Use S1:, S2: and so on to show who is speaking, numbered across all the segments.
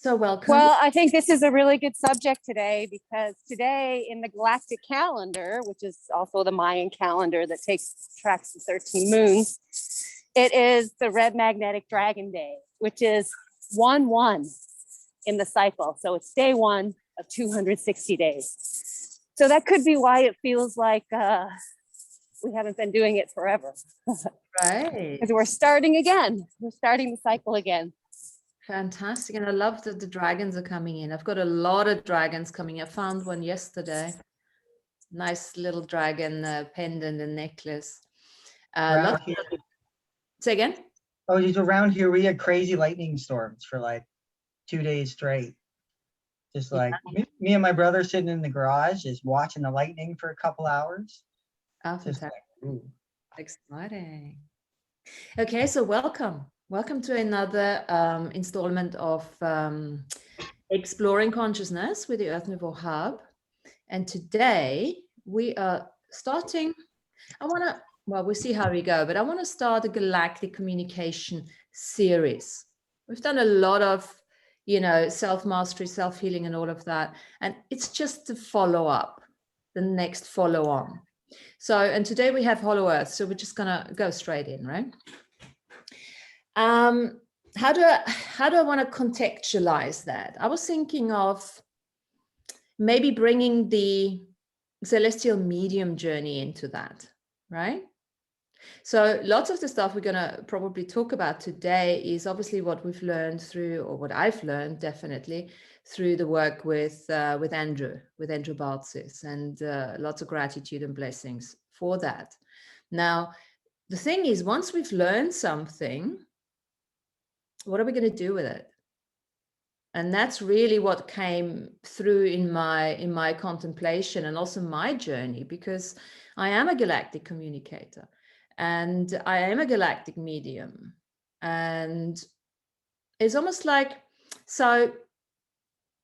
S1: So welcome.
S2: Well, I think this is a really good subject today because today in the galactic calendar, which is also the Mayan calendar that tracks the 13 moons, it is the red magnetic dragon day, which is 1-1 in the cycle. So it's day 1 of 260 days. So that could be why it feels like we haven't been doing it forever.
S1: Right.
S2: Because we're starting again. We're starting the cycle again.
S1: Fantastic. And I love that the dragons are coming in. I've got a lot of dragons coming. I found one yesterday. Nice little dragon pendant and necklace. Say again?
S3: Oh, just around here, we had crazy lightning storms for like 2 days straight. Just like me and my brother sitting in the garage, just watching the lightning for a couple hours.
S1: Oh,
S3: Just
S1: fantastic.
S3: like, ooh.
S1: Exciting. Okay, so welcome. Welcome to another installment of Exploring Consciousness with the Nouveau Hub. And today we are starting, we'll see how we go, but I want to start a galactic communication series. We've done a lot of, self-mastery, self-healing and all of that. And it's just to follow up, the next follow on. So, and today we have Hollow Earth. So we're just going to go straight in, right? How do I want to contextualize that? I was thinking of maybe bringing the celestial medium journey into that, right? So lots of the stuff we're going to probably talk about today is obviously what we've learned through, or what I've learned definitely through the work with Andrew Bartzis, and lots of gratitude and blessings for that. Now, the thing is, once we've learned something, what are we going to do with it? And that's really what came through in my contemplation and also my journey, because I am a galactic communicator and I am a galactic medium. And it's almost like, so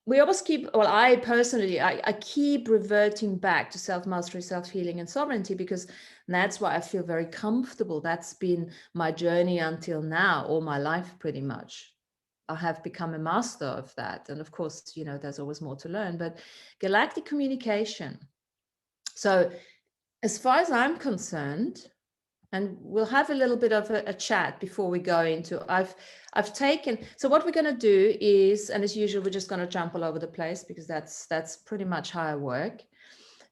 S1: we always keep, well, I personally, I keep reverting back to self-mastery, self-healing and sovereignty, because that's why I feel very comfortable. That's been my journey until now, all my life pretty much. I have become a master of that. And of course, there's always more to learn, but galactic communication. So as far as I'm concerned, and we'll have a little bit of a chat before we go into, I've taken, so what we're going to do is, and as usual, we're just going to jump all over the place because that's pretty much how I work.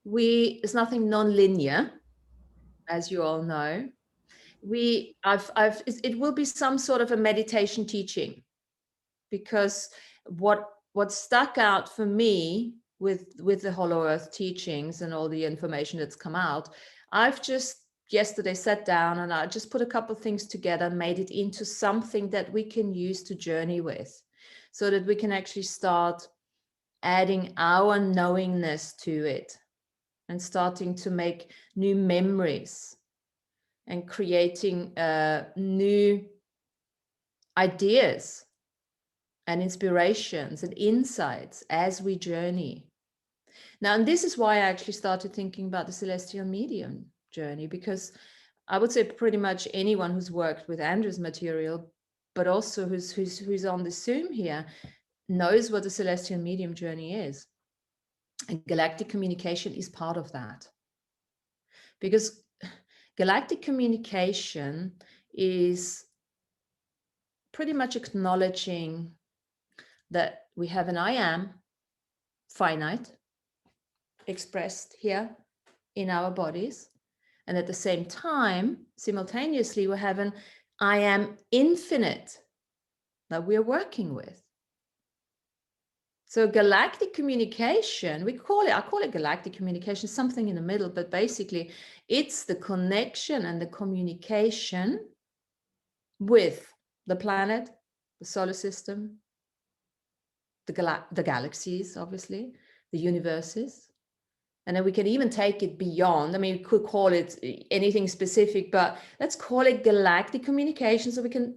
S1: It's nothing non-linear, as you all know. It will be some sort of a meditation teaching, because what stuck out for me with the Hollow Earth teachings and all the information that's come out, I've just yesterday sat down and I just put a couple of things together and made it into something that we can use to journey with, so that we can actually start adding our knowingness to it and starting to make new memories and creating new ideas and inspirations and insights as we journey. Now, and this is why I actually started thinking about the celestial medium journey, because I would say pretty much anyone who's worked with Andrew's material, but also who's on the Zoom here, knows what the celestial medium journey is. And galactic communication is part of that. Because galactic communication is pretty much acknowledging that we have an I am finite expressed here in our bodies. And at the same time, simultaneously, we have an I am infinite that we're working with. So galactic communication, I call it galactic communication, something in the middle, but basically it's the connection and the communication with the planet, the solar system, the galaxies, obviously, the universes. And then we can even take it beyond. I mean, we could call it anything specific, but let's call it galactic communication so we can,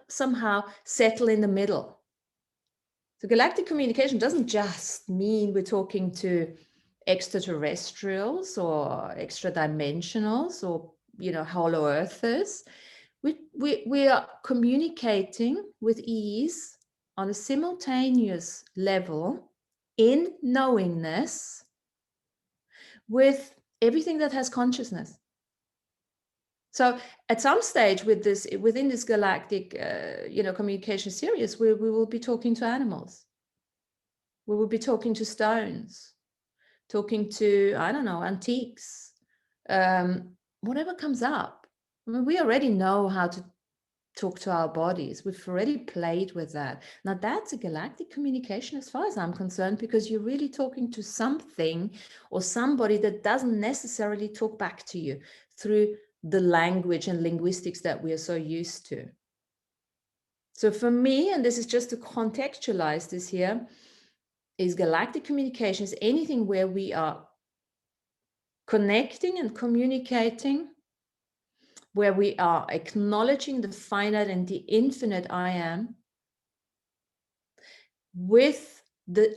S1: somehow settle in the middle. So galactic communication doesn't just mean we're talking to extraterrestrials or extra dimensionals or, hollow earthers. We are communicating with ease on a simultaneous level in knowingness with everything that has consciousness. So at some stage within this galactic, communication series, we will be talking to animals. We will be talking to stones, talking to, I don't know, antiques, whatever comes up. I mean, we already know how to talk to our bodies. We've already played with that. Now that's a galactic communication as far as I'm concerned, because you're really talking to something or somebody that doesn't necessarily talk back to you through the language and linguistics that we are so used to. So for me, and this is just to contextualize this here, is galactic communication is anything where we are connecting and communicating, where we are acknowledging the finite and the infinite I am with the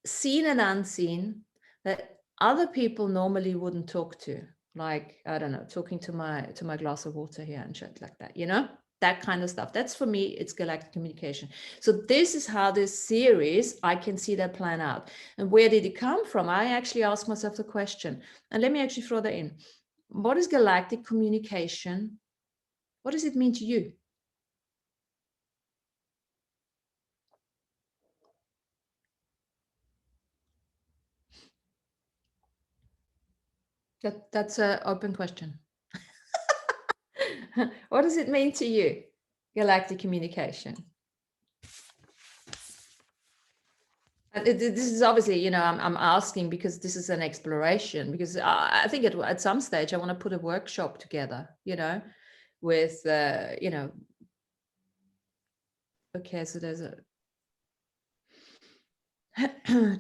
S1: seen and unseen that other people normally wouldn't talk to, like, I don't know, talking to my glass of water here and shit like that, that kind of stuff. That's, for me, it's galactic communication. So this is how this series, I can see that plan out. And where did it come from? I actually asked myself the question, and let me actually throw that in. What is galactic communication? What does it mean to you? That's an open question. What does it mean to you, galactic communication? This is obviously, I'm asking because this is an exploration, because I think at some stage I want to put a workshop together, with, okay, so there's a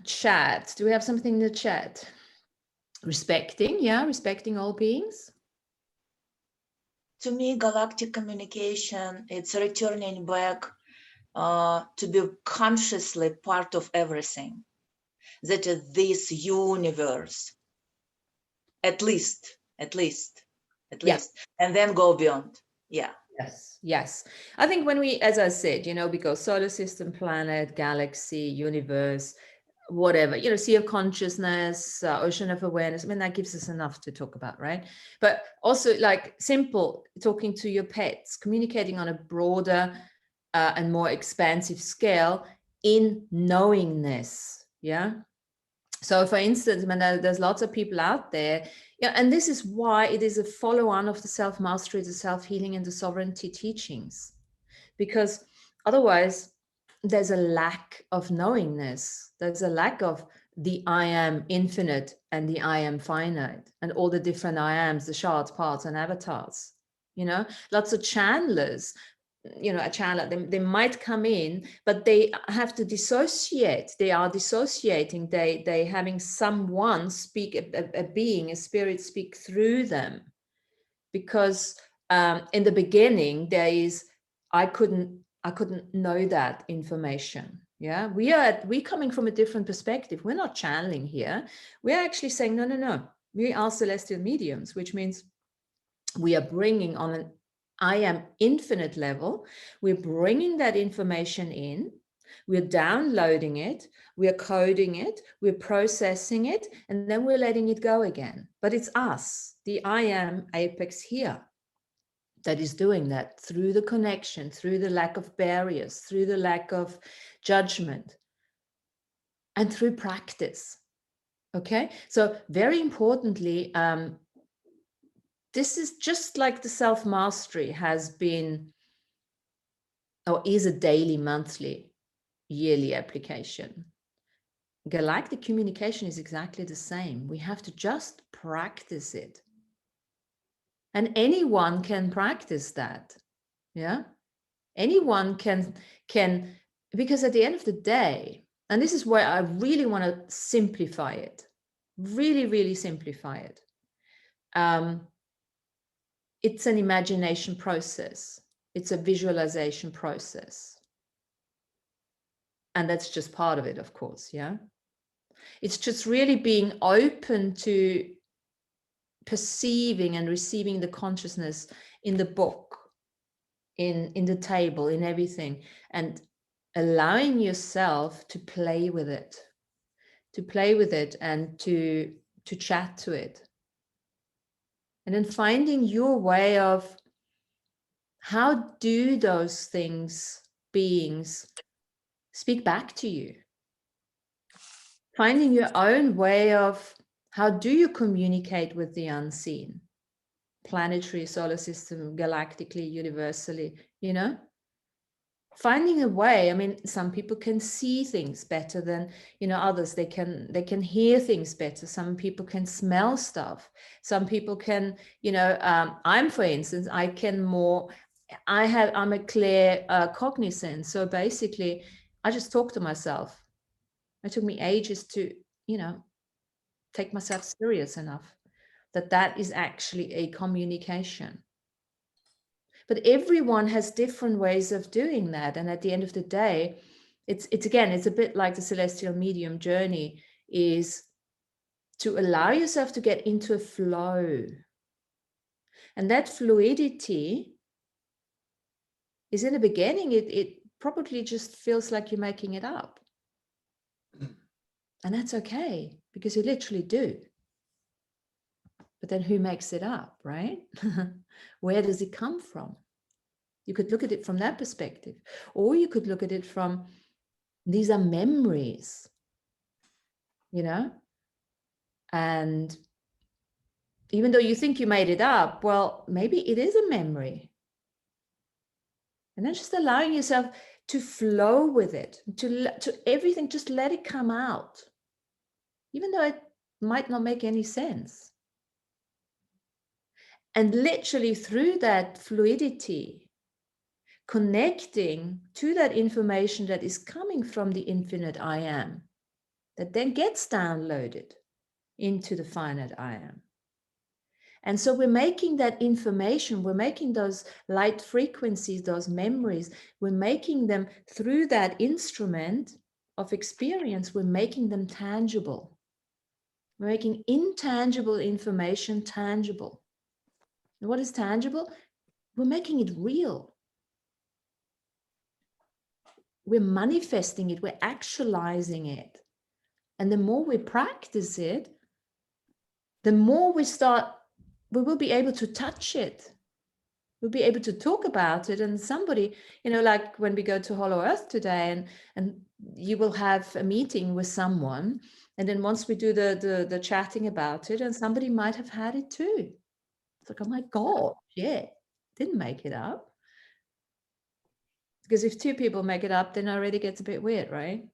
S1: chat. Do we have something in the chat? Respecting all beings.
S4: To me, galactic communication, it's returning back to be consciously part of everything. That is this universe, at least, and then go beyond. Yeah.
S1: Yes. I think when we, as I said, we go solar system, planet, galaxy, universe, whatever, sea of consciousness, ocean of awareness. I mean, that gives us enough to talk about, right? But also, like, simple, talking to your pets, communicating on a broader and more expansive scale in knowingness. Yeah. So for instance, when there's lots of people out there, and this is why it is a follow-on of the self-mastery, the self-healing, and the sovereignty teachings, because otherwise there's a lack of knowingness. There's a lack of the I am infinite and the I am finite and all the different I ams, the shards, parts, and avatars. Lots of channelers, a channeler, they might come in, but they have to dissociate. They are dissociating. They having someone speak, a being, a spirit speak through them, because in the beginning there is, I couldn't know that information. Yeah, we coming from a different perspective. We're not channeling here. We're actually saying no. We are celestial mediums, which means we are bringing on an I am infinite level. We're bringing that information in. We're downloading it. We're coding it. We're processing it, and then we're letting it go again. But it's us, the I am apex here, that is doing that through the connection, through the lack of barriers, through the lack of judgment, and through practice. Okay, so very importantly, this is just like the self-mastery has been, or is, a daily, monthly, yearly application. Galactic communication is exactly the same. We have to just practice it. And anyone can practice that. Yeah. Anyone can, because at the end of the day, and this is where I really want to simplify it, really simplify it. It's an imagination process. It's a visualization process. And that's just part of it, of course. Yeah. It's just really being open to perceiving and receiving the consciousness in the book, in the table, in everything, and allowing yourself to play with it, and to chat to it. And then finding your way of how do those things, beings, speak back to you. Finding your own way of how do you communicate with the unseen, planetary, solar system, galactically, universally, you know? Finding a way. I mean, some people can see things better than, you know, others. They can hear things better. Some people can smell stuff. Some people can, you know, I'm, for instance, I'm a clear cognizant. So basically I just talk to myself. It took me ages to, you know, take myself serious enough that is actually a communication. But everyone has different ways of doing that. And at the end of the day, it's again, it's a bit like the celestial medium journey, is to allow yourself to get into a flow. And that fluidity is, in the beginning, it probably just feels like you're making it up. And that's okay, because you literally do. But then who makes it up, right? Where does it come from? You could look at it from that perspective, or you could look at it from, these are memories, you know? And even though you think you made it up, well, maybe it is a memory. And then just allowing yourself to flow with it, to everything, just let it come out, even though it might not make any sense. And literally through that fluidity, connecting to that information that is coming from the infinite I am, that then gets downloaded into the finite I am. And so we're making that information, we're making those light frequencies, those memories, we're making them through that instrument of experience, we're making them tangible. We're making intangible information tangible. And what is tangible? We're making it real. We're manifesting it, we're actualizing it. And the more we practice it, the more we will be able to touch it. We'll be able to talk about it. And somebody, you know, like when we go to Hollow Earth today, and you will have a meeting with someone. And then once we do the chatting about it, and somebody might have had it too. It's like, oh my God, yeah, didn't make it up. Because if two people make it up, then it already gets a bit weird, right?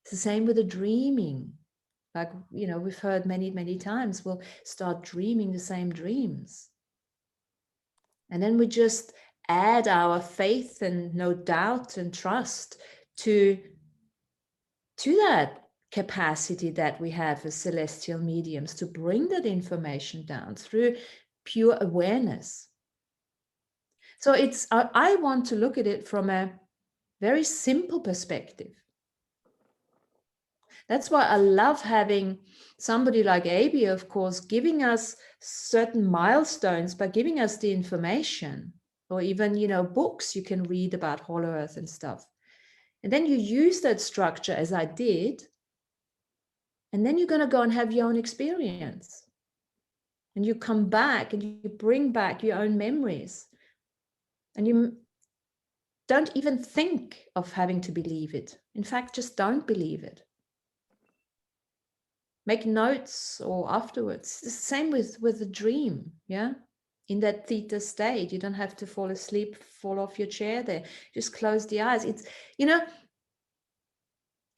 S1: It's the same with the dreaming. Like, you know, we've heard many, many times, we'll start dreaming the same dreams. And then we just add our faith and no doubt and trust to that capacity that we have as celestial mediums to bring that information down through pure awareness. So I want to look at it from a very simple perspective. That's why I love having somebody like Abi, of course, giving us certain milestones by giving us the information, or even, you know, books you can read about Hollow Earth and stuff. And then you use that structure as I did. And then you're going to go and have your own experience. And you come back and you bring back your own memories. And you don't even think of having to believe it. In fact, just don't believe it. Make notes or afterwards. It's the same with a dream, yeah? In that theta state, you don't have to fall asleep, fall off your chair there. Just close the eyes. It's, you know,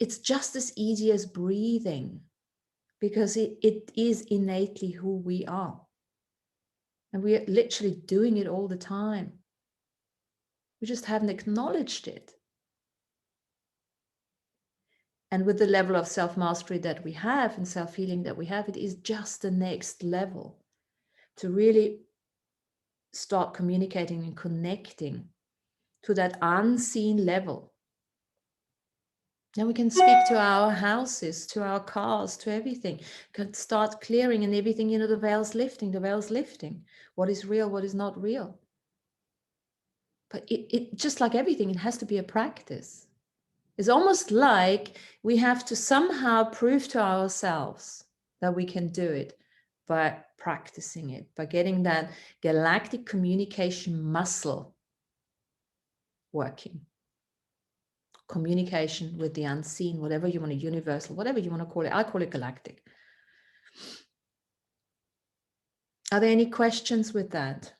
S1: it's just as easy as breathing, because it is innately who we are. And we are literally doing it all the time. We just haven't acknowledged it. And with the level of self-mastery that we have and self-healing that we have, it is just the next level to really start communicating and connecting to that unseen level. Then we can speak to our houses, to our cars, to everything. Can start clearing and everything, you know, the veil's lifting, the veil's lifting. What is real, what is not real. But it just like everything, it has to be a practice. It's almost like we have to somehow prove to ourselves that we can do it by practicing it, by getting that galactic communication muscle working. Communication with the unseen, whatever you want to, universal, whatever you want to call it. I call it galactic. Are there any questions with that?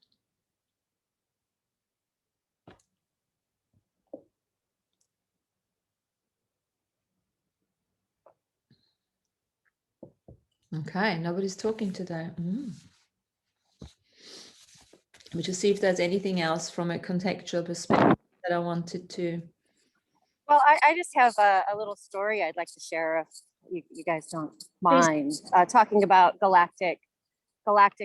S1: Okay, nobody's talking today. Let me just see if there's anything else from a contextual perspective that I wanted to.
S2: Well, I just have a little story I'd like to share if you guys don't mind. Talking about galactic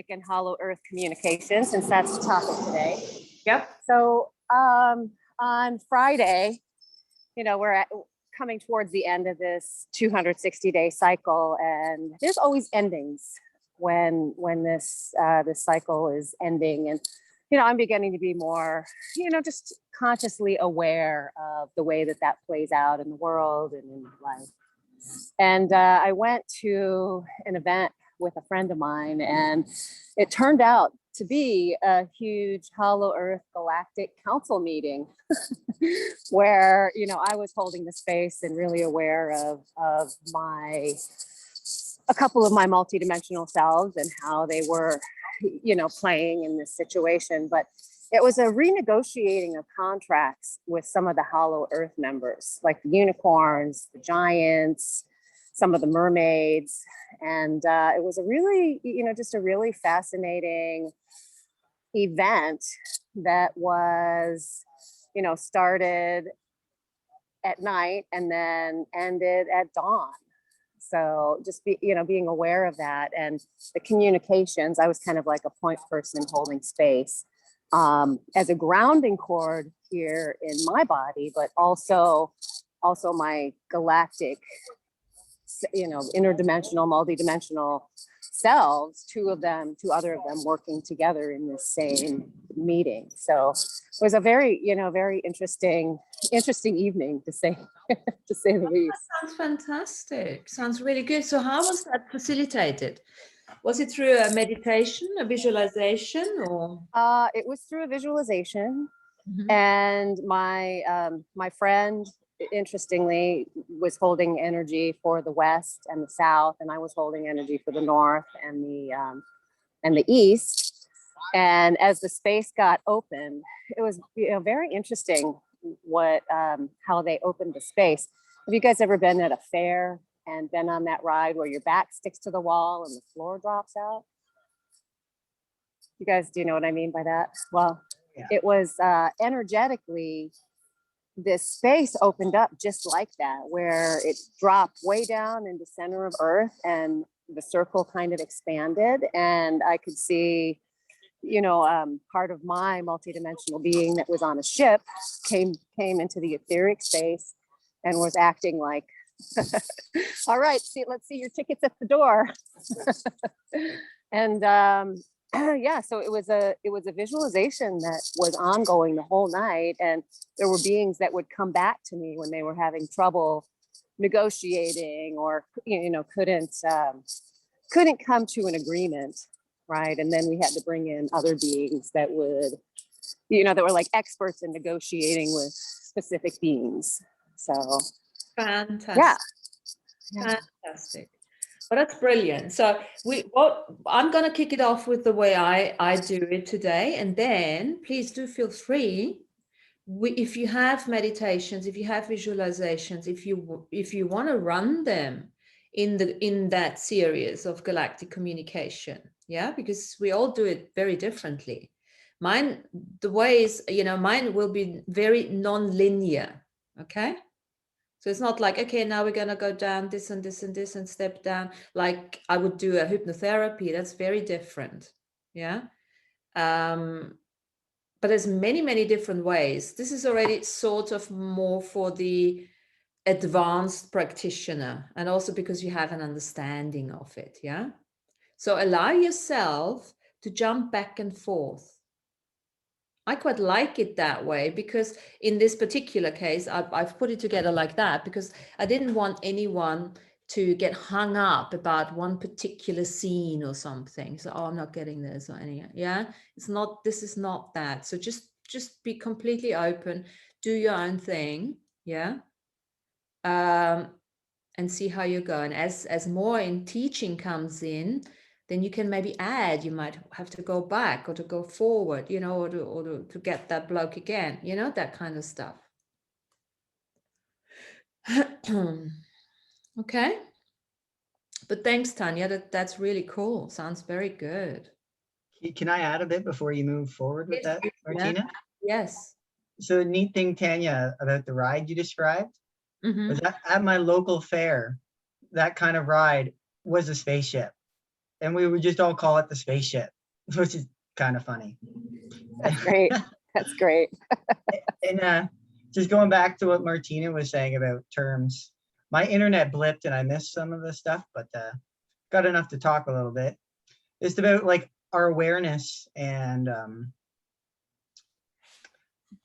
S2: and hollow earth communication, since that's the topic today.
S1: Yep.
S2: So on Friday, we're coming towards the end of this 260-day cycle, and there's always endings when this cycle is ending. And I'm beginning to be more, just consciously aware of the way that plays out in the world and in my life. And I went to an event with a friend of mine, and it turned out to be a huge Hollow Earth Galactic Council meeting where, I was holding the space and really aware of a couple of my multidimensional selves and how they were, playing in this situation. But it was a renegotiating of contracts with some of the Hollow Earth members, like the unicorns, the giants, some of the mermaids. And it was a really, just a really fascinating event that was, started at night and then ended at dawn. So just being aware of that and the communications. I was kind of like a point person holding space as a grounding cord here in my body, but also my galactic, interdimensional, multidimensional selves, two other of them working together in this same meeting. So it was a very, very interesting evening, to say the least.
S1: That sounds fantastic. Sounds really good. So how was that facilitated? Was it through a meditation, a visualization, or?
S2: It was through a visualization. And my friend, interestingly, was holding energy for the West and the South, and I was holding energy for the North and the East. And as the space got open, it was very interesting how they opened the space. Have you guys ever been at a fair and been on that ride where your back sticks to the wall and the floor drops out? You guys, do you know what I mean by that? Well, yeah. It was energetically, this space opened up just like that, where it dropped way down in the center of Earth and the circle kind of expanded. And I could see, part of my multidimensional being that was on a ship came into the etheric space and was acting like, all right, let's see your tickets at the door. And yeah, so it was a visualization that was ongoing the whole night, and there were beings that would come back to me when they were having trouble negotiating or couldn't come to an agreement, right? And then we had to bring in other beings that would, that were like experts in negotiating with specific beings. So
S1: fantastic.
S2: Yeah.
S1: Fantastic. Well, that's brilliant. So I'm going to kick it off with the way I do it today. And then please do feel free, if you have meditations, if you have visualizations, if you want to run them in that series of galactic communication. Yeah, because we all do it very differently. Mine will be very non-linear. Okay. So it's not like, okay, now we're going to go down this and this and this and step down. Like I would do a hypnotherapy. That's very different. Yeah. But there's many, many different ways. This is already sort of more for the advanced practitioner, and also because you have an understanding of it. Yeah. So allow yourself to jump back and forth. I quite like it that way, because in this particular case, I've put it together like that because I didn't want anyone to get hung up about one particular scene or something. So, oh, I'm not getting this or any, yeah, it's not, this is not that. So just be completely open, do your own thing, yeah, and see how you go. And as more in teaching comes in, then you can maybe add, you might have to go back or to go forward, you know, or to get that bloke again, you know, that kind of stuff. Okay. But thanks, Tanya. That's really cool. Sounds very good.
S3: Can I add a bit before you move forward with that, Martina?
S1: Yes.
S3: So the neat thing, Tanya, about the ride you described was that at my local fair, that kind of ride was a spaceship. And we would just all call it the spaceship, which is kind of funny.
S2: That's great. That's great.
S3: And just going back to what Martina was saying about terms, my internet blipped and I missed some of the stuff, but got enough to talk a little bit. It's about like our awareness and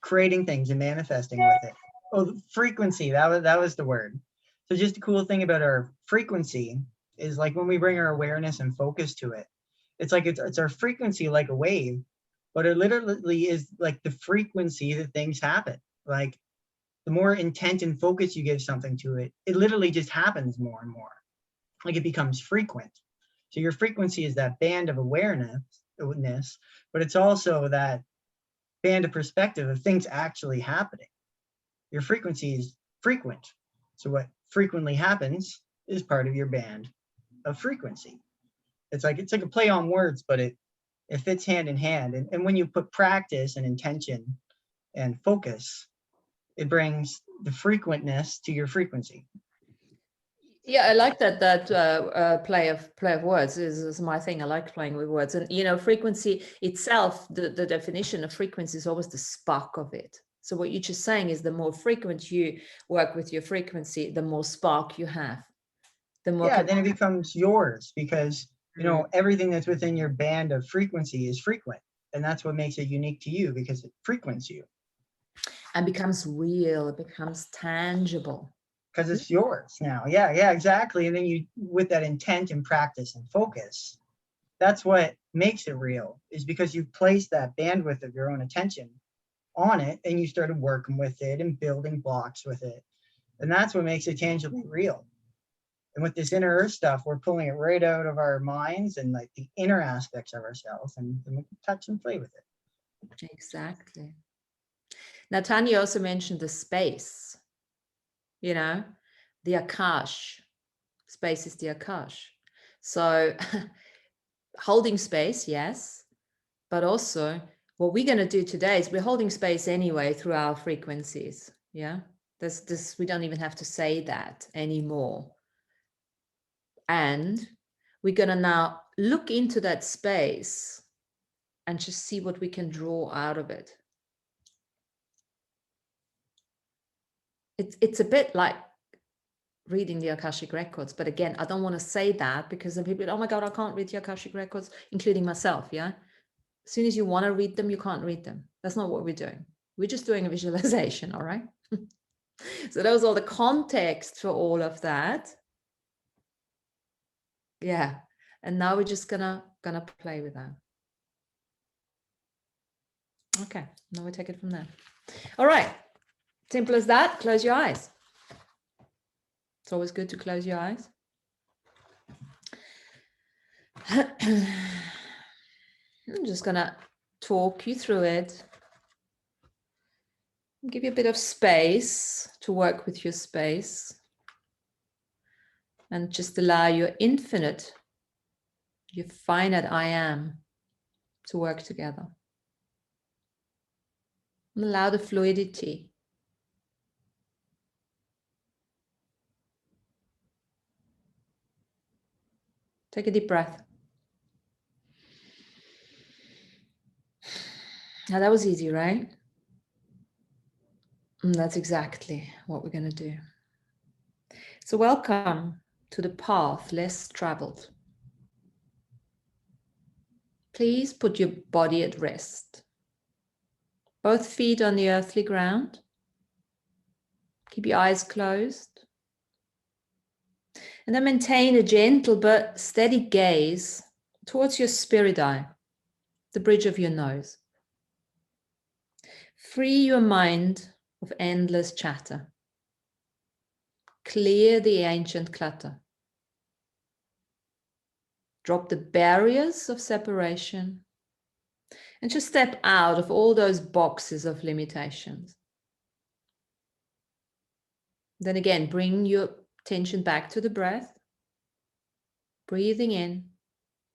S3: creating things and manifesting with it. Oh, frequency, that was the word. So just the cool thing about our frequency is like when we bring our awareness and focus to it, it's like it's our frequency like a wave, but it literally is like the frequency that things happen. Like the more intent and focus you give something to it, it literally just happens more and more. Like it becomes frequent. So your frequency is that band of awareness, but it's also that band of perspective of things actually happening. Your frequency is frequent. So what frequently happens is part of your band of frequency. It's like a play on words, but it fits hand in hand. And when you put practice and intention and focus, it brings the frequentness to your frequency.
S1: Yeah, I like that play of words is my thing. I like playing with words. And you know, frequency itself, the definition of frequency is always the spark of it. So what you're just saying is the more frequent you work with your frequency, the more spark you have. The more
S3: then it becomes yours, because you know everything that's within your band of frequency is frequent, and that's what makes it unique to you, because it frequents you
S1: and becomes real, it becomes tangible.
S3: Because it's yours now. Yeah, exactly. And then you, with that intent and practice and focus, that's what makes it real, is because you placed that bandwidth of your own attention on it and you started working with it and building blocks with it. And that's what makes it tangibly real. And with this inner earth stuff, we're pulling it right out of our minds and like the inner aspects of ourselves, and we can touch and play with it.
S1: Exactly. Now, Tanya also mentioned the space, you know, the Akash. Space is the Akash. So holding space, yes, but also what we're going to do today is we're holding space anyway through our frequencies. Yeah, this we don't even have to say that anymore. And we're going to now look into that space and just see what we can draw out of it. It's a bit like reading the Akashic records, but again, I don't want to say that because then people, oh my God, I can't read the Akashic records, including myself. Yeah. As soon as you want to read them, you can't read them. That's not what we're doing. We're just doing a visualization. All right. So that was all the context for all of that. Yeah. And now we're just gonna play with that. Okay. Now we take it from there. All right. Simple as that. Close your eyes. It's always good to close your eyes. I'm just gonna talk you through it. Give you a bit of space to work with your space. And just allow your infinite, your finite I am to work together. And allow the fluidity. Take a deep breath. Now that was easy, right? And that's exactly what we're going to do. So welcome to the path less traveled. Please put your body at rest. Both feet on the earthly ground. Keep your eyes closed. And then maintain a gentle but steady gaze towards your spirit eye, the bridge of your nose. Free your mind of endless chatter. Clear the ancient clutter. Drop the barriers of separation and just step out of all those boxes of limitations. Then again, bring your attention back to the breath. Breathing in,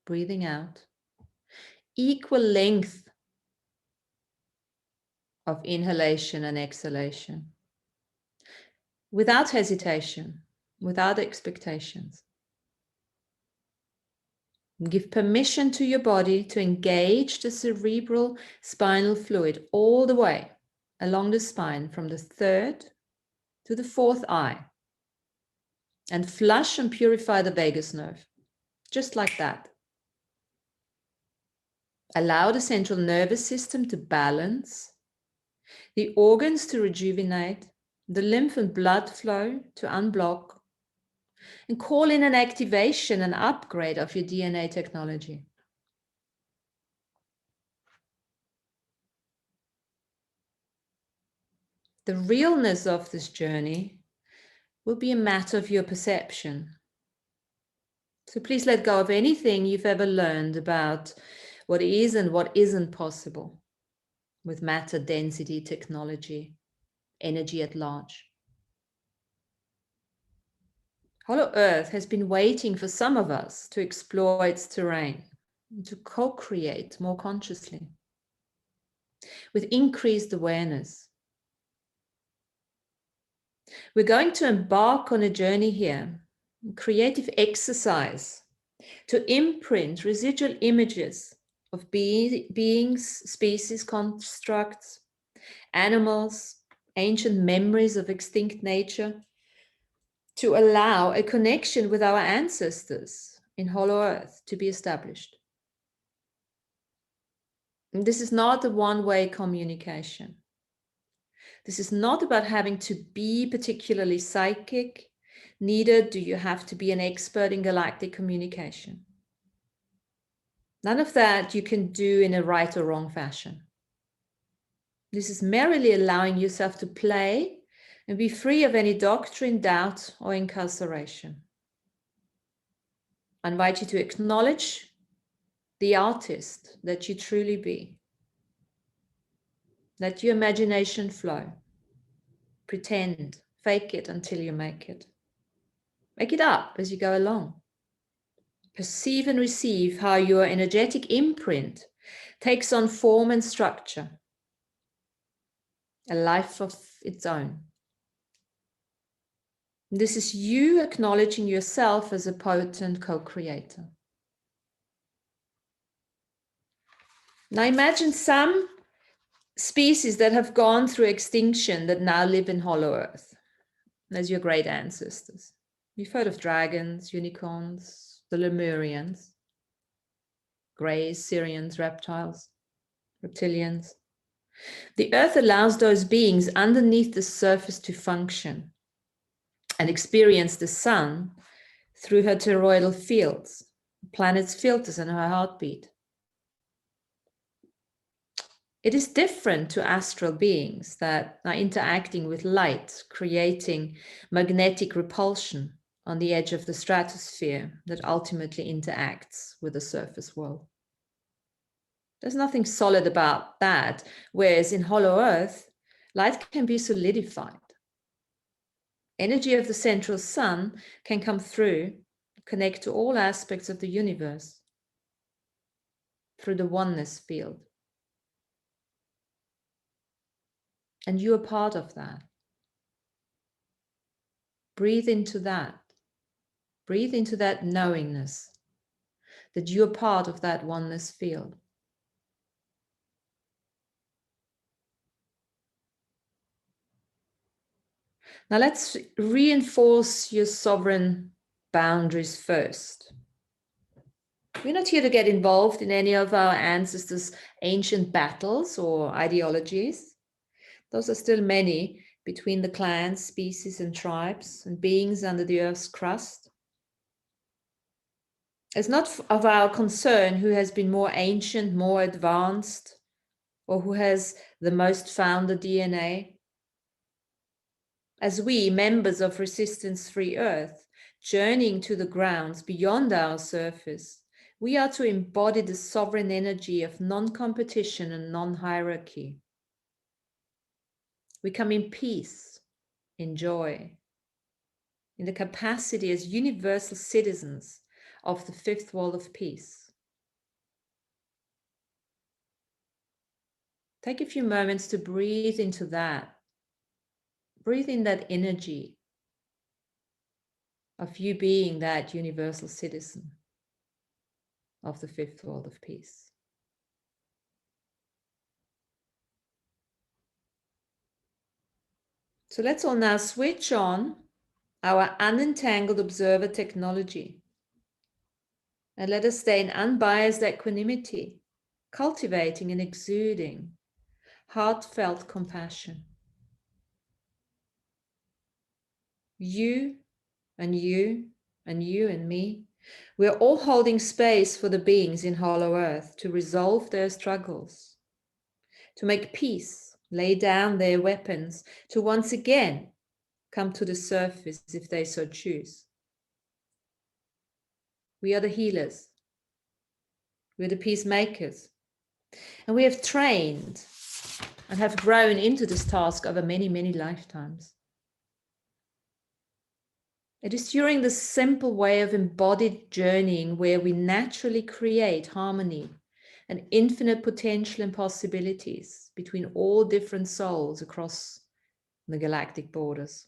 S1: breathing out. Equal length of inhalation and exhalation. Without hesitation, without expectations. Give permission to your body to engage the cerebral spinal fluid all the way along the spine from the third to the fourth eye, and flush and purify the vagus nerve, just like that. Allow the central nervous system to balance, the organs to rejuvenate, the lymph and blood flow to unblock, and call in an activation and upgrade of your DNA technology. The realness of this journey will be a matter of your perception. So please let go of anything you've ever learned about what is and what isn't possible with matter density technology, energy at large. Hollow Earth has been waiting for some of us to explore its terrain, to co-create more consciously, with increased awareness. We're going to embark on a journey here, a creative exercise to imprint residual images of beings, species, constructs, animals, ancient memories of extinct nature, to allow a connection with our ancestors in Hollow Earth to be established. And this is not a one-way communication. This is not about having to be particularly psychic, neither do you have to be an expert in galactic communication. None of that you can do in a right or wrong fashion. This is merely allowing yourself to play and be free of any doctrine, doubt, or incarceration. I invite you to acknowledge the artist that you truly be. Let your imagination flow. Pretend, fake it until you make it. Make it up as you go along. Perceive and receive how your energetic imprint takes on form and structure, a life of its own. This is you acknowledging yourself as a potent co-creator. Now imagine some species that have gone through extinction that now live in Hollow Earth as your great ancestors. You've heard of dragons, unicorns, the Lemurians, greys, Syrians, reptiles, reptilians. The Earth allows those beings underneath the surface to function and experience the sun through her toroidal fields, the planet's filters, and her heartbeat. It is different to astral beings that are interacting with light, creating magnetic repulsion on the edge of the stratosphere that ultimately interacts with the surface world. There's nothing solid about that, whereas in Hollow Earth, light can be solidified. Energy of the central sun can come through, connect to all aspects of the universe through the oneness field. And you are part of that. Breathe into that. Breathe into that knowingness that you're part of that oneness field. Now let's reinforce your sovereign boundaries first. We're not here to get involved in any of our ancestors' ancient battles or ideologies. Those are still many between the clans, species, and tribes, and beings under the Earth's crust. It's not of our concern who has been more ancient, more advanced, or who has the most founder DNA. As we, members of Resistance Free Earth, journeying to the grounds beyond our surface, we are to embody the sovereign energy of non-competition and non-hierarchy. We come in peace, in joy, in the capacity as universal citizens of the fifth wall of peace. Take a few moments to breathe into that. Breathe in that energy of you being that universal citizen of the fifth world of peace. So let's all now switch on our unentangled observer technology and let us stay in unbiased equanimity, cultivating and exuding heartfelt compassion. You and you and you and me, we're all holding space for the beings in Hollow Earth to resolve their struggles, to make peace, lay down their weapons, to once again come to the surface if they so choose. We are the healers. We're the peacemakers. And we have trained and have grown into this task over many, many lifetimes. It is during this simple way of embodied journeying where we naturally create harmony and infinite potential and possibilities between all different souls across the galactic borders.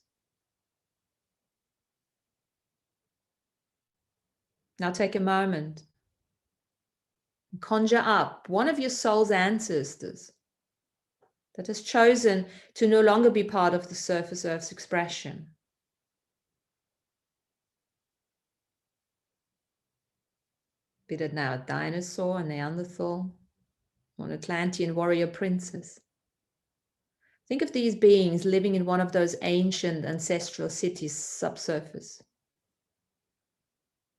S1: Now take a moment and conjure up one of your soul's ancestors that has chosen to no longer be part of the surface Earth's expression. Be that now a dinosaur, a Neanderthal, or an Atlantean warrior princess. Think of these beings living in one of those ancient ancestral cities subsurface.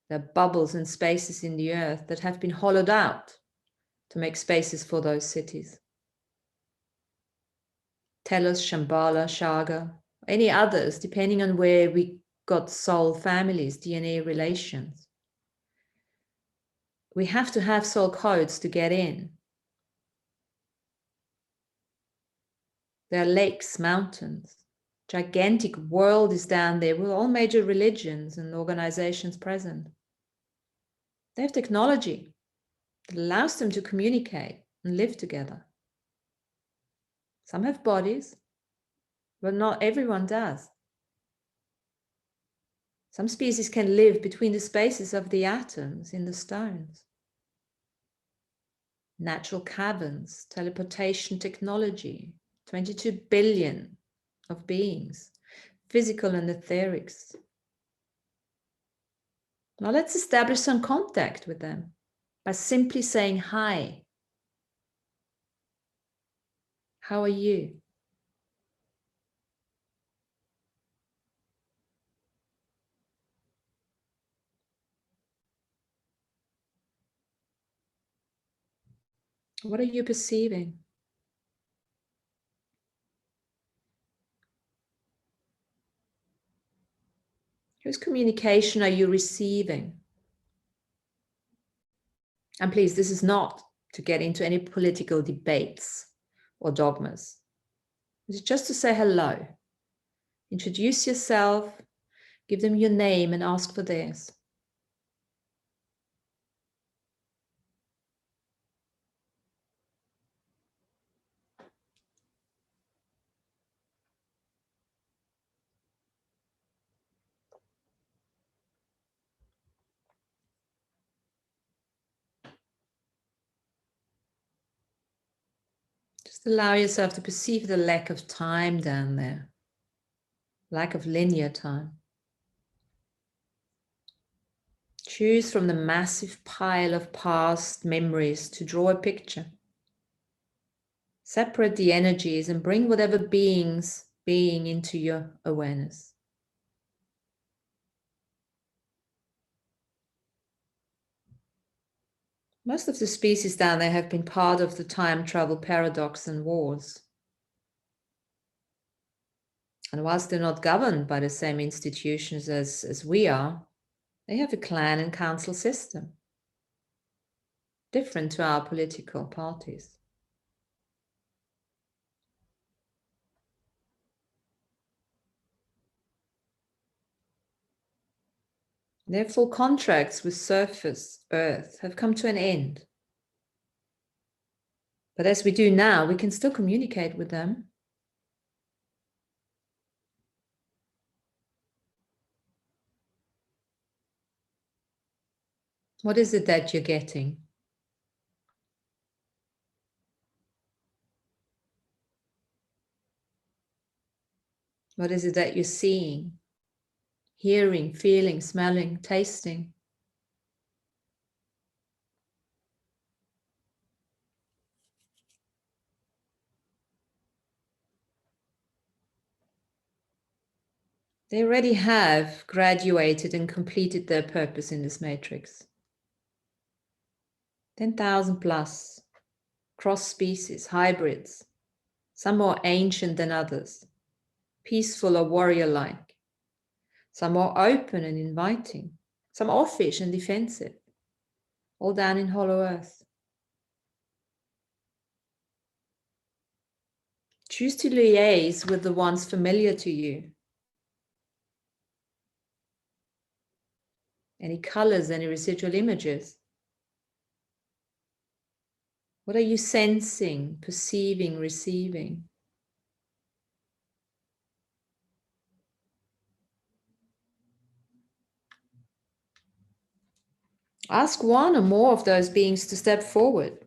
S1: There are bubbles and spaces in the earth that have been hollowed out to make spaces for those cities. Telos, Shambhala, Shaga, any others, depending on where we got soul families, DNA relations. We have to have soul codes to get in. There are lakes, mountains, gigantic world is down there with all major religions and organizations present. They have technology that allows them to communicate and live together. Some have bodies, but not everyone does. Some species can live between the spaces of the atoms in the stones. Natural caverns, teleportation technology, 22 billion of beings, physical and etherics. Now let's establish some contact with them by simply saying hi. How are you? What are you perceiving? Whose communication are you receiving? And please, this is not to get into any political debates or dogmas. It's just to say hello. Introduce yourself, give them your name and ask for theirs. Just allow yourself to perceive the lack of time down there, lack of linear time. Choose from the massive pile of past memories to draw a picture. Separate the energies and bring whatever being into your awareness. Most of the species down there have been part of the time travel paradox and wars. And whilst they're not governed by the same institutions as we are, they have a clan and council system, different to our political parties. Their full contracts with surface Earth have come to an end. But as we do now, we can still communicate with them. What is it that you're getting? What is it that you're seeing, hearing, feeling, smelling, tasting? They already have graduated and completed their purpose in this matrix. 10,000 plus, cross species, hybrids, some more ancient than others, peaceful or warrior-like, some more open and inviting, some offish and defensive, all down in Hollow Earth. Choose to liaise with the ones familiar to you. Any colors, any residual images? What are you sensing, perceiving, receiving? Ask one or more of those beings to step forward.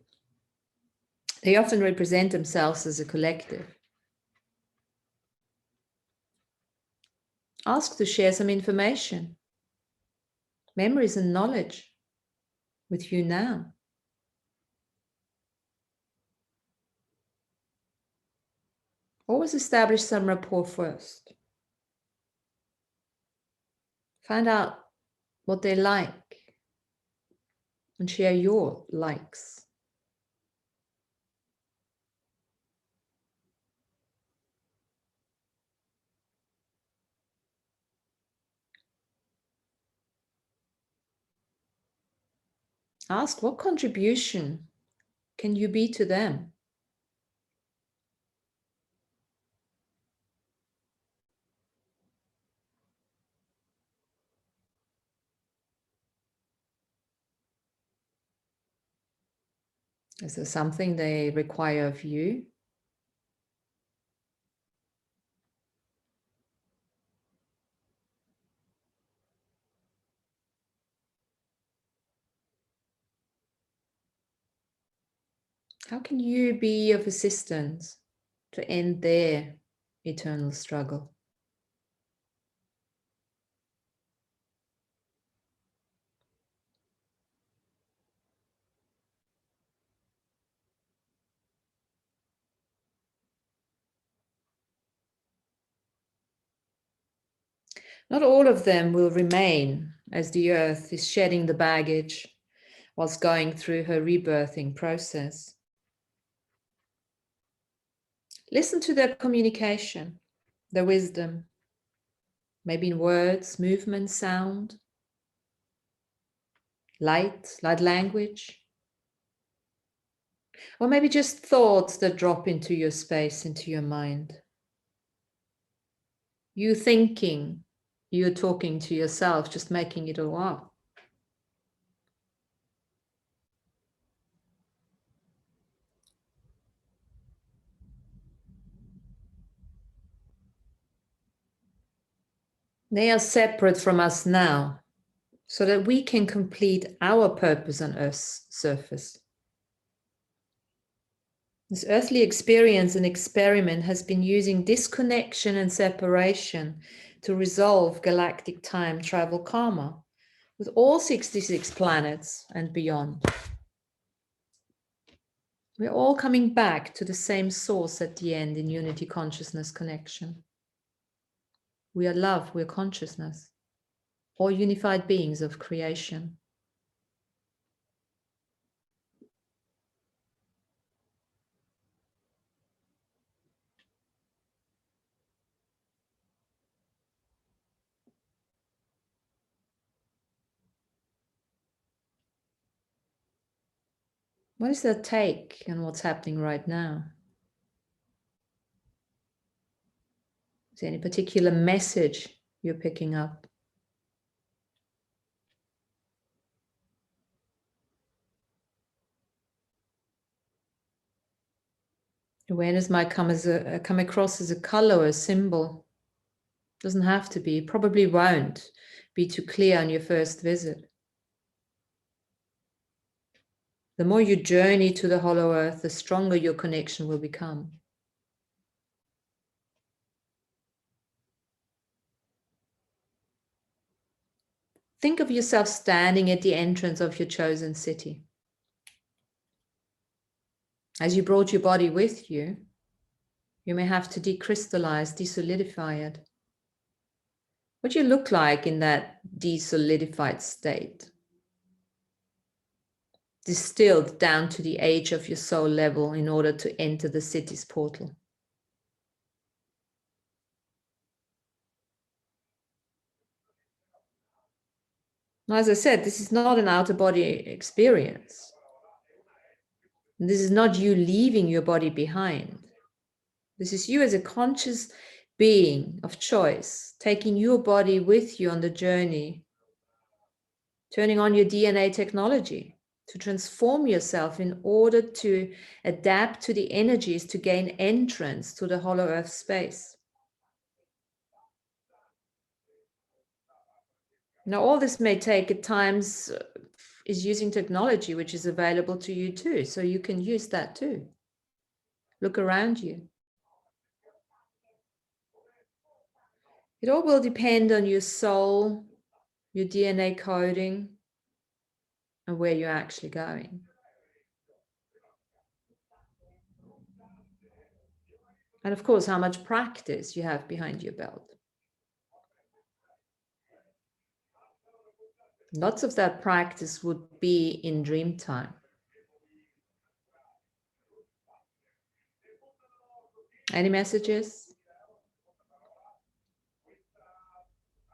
S1: They often represent themselves as a collective. Ask to share some information, memories and knowledge with you now. Always establish some rapport first. Find out what they like and share your likes. Ask what contribution can you be to them? Is there something they require of you? How can you be of assistance to end their eternal struggle? Not all of them will remain as the earth is shedding the baggage whilst going through her rebirthing process. Listen to their communication, their wisdom, maybe in words, movement, sound, light language, or maybe just thoughts that drop into your space, into your mind. You thinking, you're talking to yourself, just making it all up. They are separate from us now, so that we can complete our purpose on Earth's surface. This earthly experience and experiment has been using disconnection and separation to resolve galactic time travel karma with all 66 planets and beyond. We're all coming back to the same source at the end in unity consciousness connection. We are love, we're consciousness, all unified beings of creation. What is their take on what's happening right now? Is there any particular message you're picking up? Awareness might come across as a color or a symbol. Doesn't have to be, probably won't be too clear on your first visit. The more you journey to the hollow earth, the stronger your connection will become. Think of yourself standing at the entrance of your chosen city. As you brought your body with you, you may have to decrystallize, desolidify it. What do you look like in that desolidified state? Distilled down to the age of your soul level in order to enter the city's portal. Now, as I said, this is not an outer body experience. This is not you leaving your body behind. This is you as a conscious being of choice, taking your body with you on the journey, turning on your DNA technology to transform yourself in order to adapt to the energies to gain entrance to the hollow earth space. Now, all this may take at times is using technology, which is available to you too. So you can use that too. Look around you. It all will depend on your soul, your DNA coding, and where you're actually going. And of course, how much practice you have behind your belt. Lots of that practice would be in dream time. Any messages?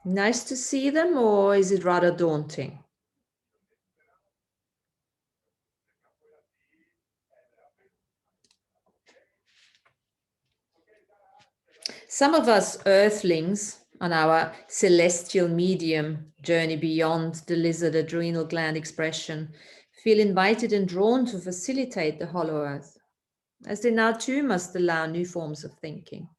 S1: Nice to see them, or is it rather daunting? Some of us earthlings on our celestial medium journey beyond the lizard adrenal gland expression feel invited and drawn to facilitate the hollow earth, as they now too must allow new forms of thinking.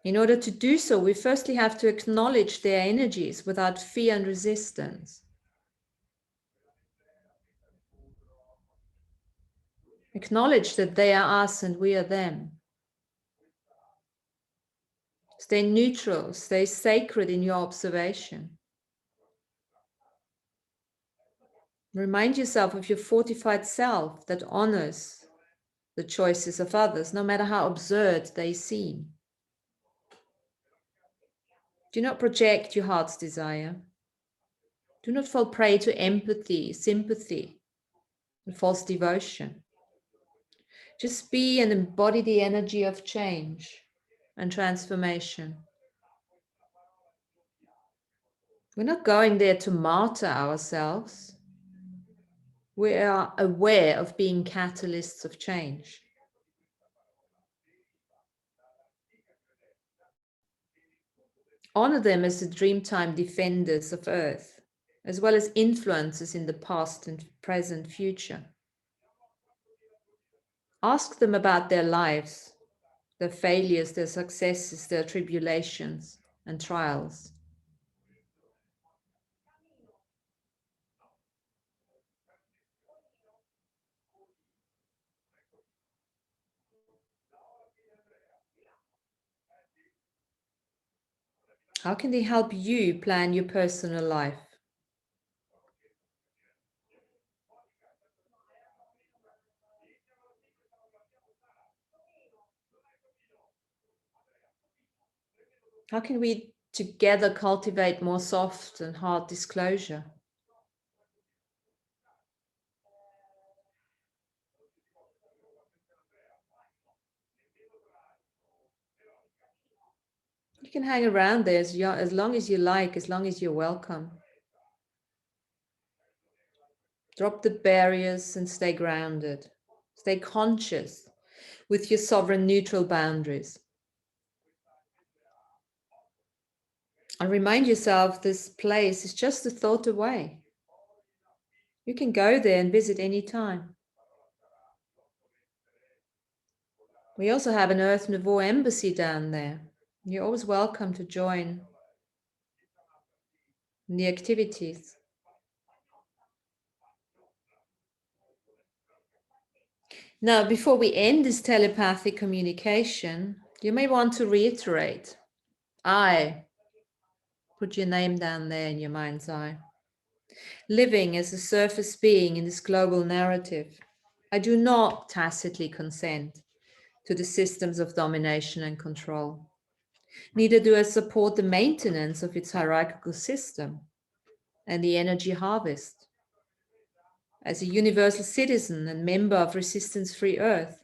S1: In order to do so, we firstly have to acknowledge their energies without fear and resistance. Acknowledge that they are us and we are them. Stay neutral, stay sacred in your observation. Remind yourself of your fortified self that honors the choices of others, no matter how absurd they seem. Do not project your heart's desire. Do not fall prey to empathy, sympathy, and false devotion. Just be and embody the energy of change and transformation. We're not going there to martyr ourselves. We are aware of being catalysts of change. Honor them as the dreamtime defenders of Earth, as well as influencers in the past and present future. Ask them about their lives, their failures, their successes, their tribulations and trials. How can they help you plan your personal life? How can we together cultivate more soft and hard disclosure? You can hang around there as long as you like, as long as you're welcome. Drop the barriers and stay grounded. Stay conscious with your sovereign neutral boundaries. And remind yourself this place is just a thought away. You can go there and visit anytime. We also have an Earth Nouveau embassy down there. You're always welcome to join in the activities. Now, before we end this telepathic communication, you may want to reiterate, I, put your name down there in your mind's eye, living as a surface being in this global narrative, I do not tacitly consent to the systems of domination and control. Neither do I support the maintenance of its hierarchical system and the energy harvest. As a universal citizen and member of Resistance Free Earth,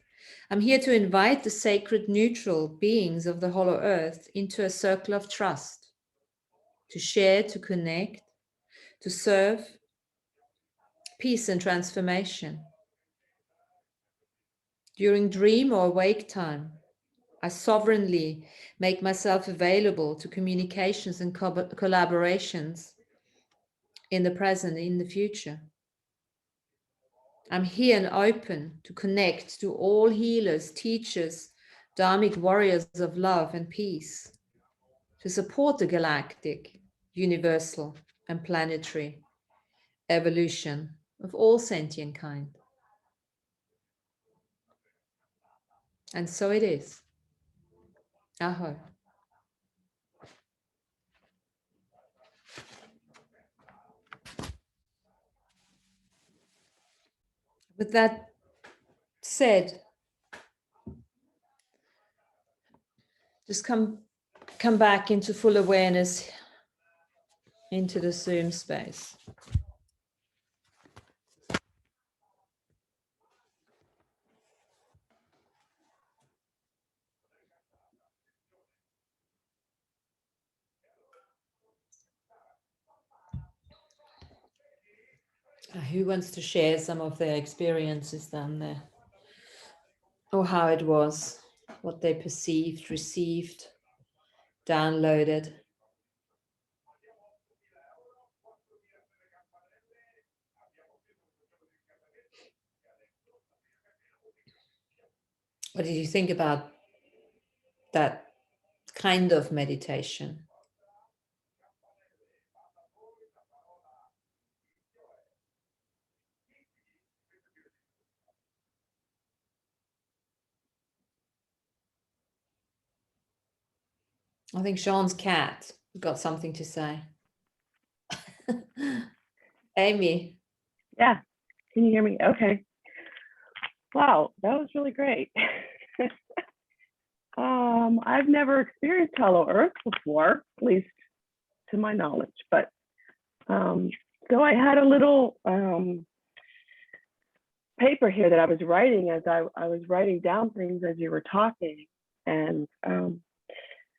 S1: I'm here to invite the sacred neutral beings of the Hollow Earth into a circle of trust, to share, to connect, to serve, peace and transformation. During dream or awake time, I sovereignly make myself available to communications and collaborations in the present, in the future. I'm here and open to connect to all healers, teachers, dharmic warriors of love and peace, to support the galactic, universal, and planetary evolution of all sentient kind. And so it is. Aho. With that said, just come back into full awareness into the Zoom space. Who wants to share some of their experiences down there? Or how it was, what they perceived, received, downloaded? What did you think about that kind of meditation? I think Sean's cat got something to say. Amy.
S5: Yeah, can you hear me? Okay. Wow, that was really great. I've never experienced Hollow Earth before, at least to my knowledge, but so I had a little paper here that I was writing as I was writing down things as you were talking. And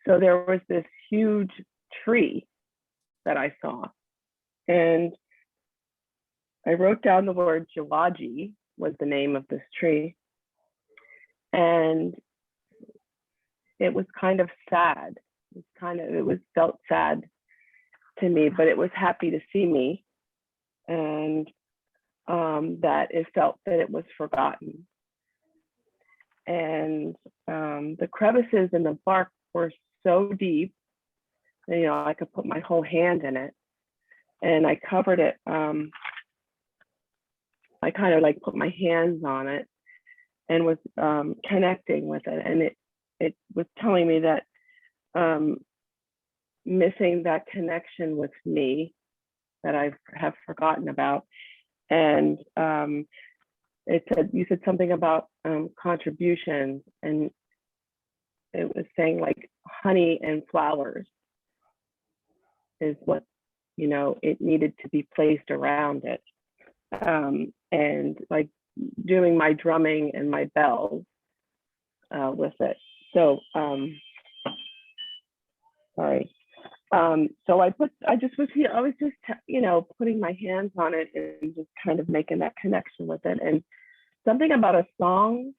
S5: so there was this huge tree that I saw. And I wrote down the word Geology was the name of this tree. And it was kind of sad. It felt sad to me, but it was happy to see me. And that it felt that it was forgotten. And the crevices in the bark were so deep that, you know, I could put my whole hand in it. And I covered it. I kind of like put my hands on it and was connecting with it. And it was telling me that missing that connection with me that I have forgotten about. And you said something about contributions, and it was saying like honey and flowers is what, you know, it needed to be placed around it. And like doing my drumming and my bells with it. So, sorry. So I was just, you know, putting my hands on it and just kind of making that connection with it. And something about a song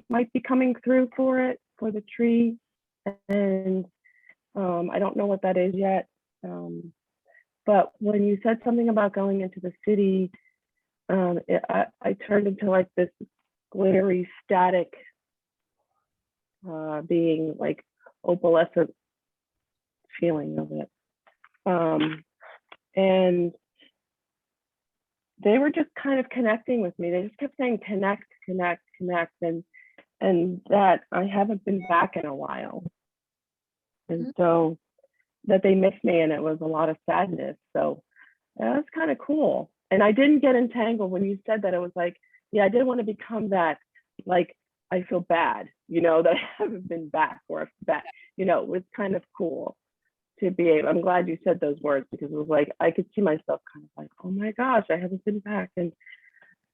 S5: might be coming through for the tree. And I don't know what that is yet. But when you said something about going into the city, I turned into like this glittery static being, like opalescent feeling of it. And they were just kind of connecting with me. They just kept saying connect, connect, connect, and that I haven't been back in a while. And so that they missed me, and it was a lot of sadness. So that was kind of cool. And I didn't get entangled when you said that. It was like, yeah, I didn't want to become that, like, I feel bad, you know, that I haven't been back, or back, you know. It was kind of cool to be able, I'm glad you said those words, because it was like, I could see myself kind of like, oh my gosh, I haven't been back. And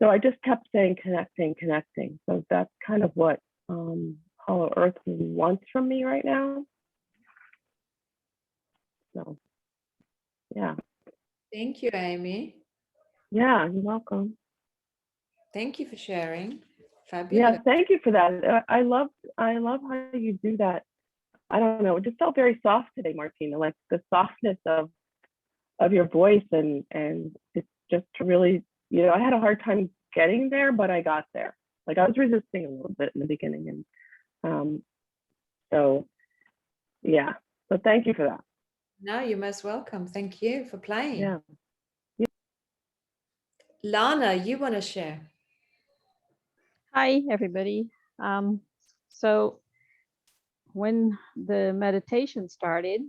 S5: so I just kept saying connecting, connecting. So that's kind of what Hollow Earth wants from me right now. So, yeah.
S1: Thank you, Amy.
S5: Yeah, you're welcome.
S1: Thank you for sharing. Fabulous.
S5: Yeah, thank you for that. I love how you do that. I don't know, it just felt very soft today, Martina, like the softness of your voice, and it's just really, you know, I had a hard time getting there, but I got there. Like I was resisting a little bit in the beginning, and so yeah. So thank you for that.
S1: No, you're most welcome. Thank you for playing.
S5: Yeah.
S1: Lana, you want to share?
S6: Hi, everybody. So when the meditation started,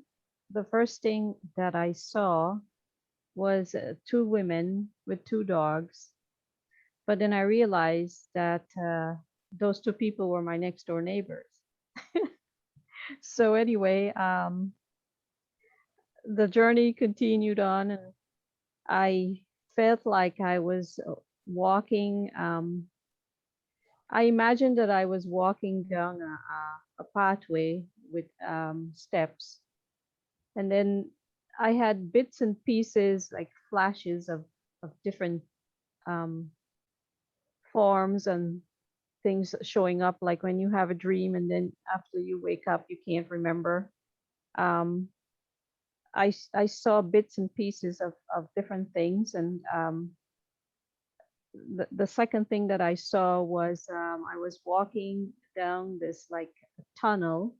S6: the first thing that I saw was two women with two dogs. But then I realized that those two people were my next door neighbors. So anyway, the journey continued on, and I felt like I was walking. I imagined that I was walking down a pathway with steps, and then I had bits and pieces, like flashes of different forms and things showing up, like when you have a dream and then after you wake up you can't remember. I saw bits and pieces of different things, and the second thing that I saw was I was walking down this like tunnel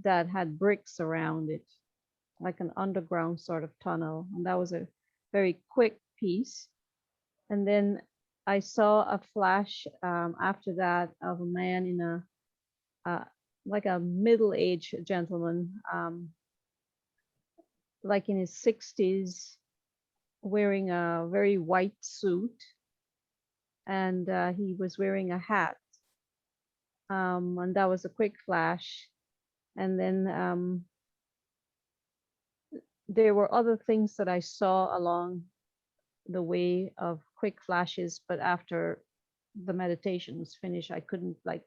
S6: that had bricks around it, like an underground sort of tunnel, and that was a very quick piece. And then I saw a flash after that of a man in a like a middle-aged gentleman, like in his 60s, wearing a very white suit, and he was wearing a hat, and that was a quick flash. And then there were other things that I saw along the way of quick flashes, but after the meditation was finished, I couldn't like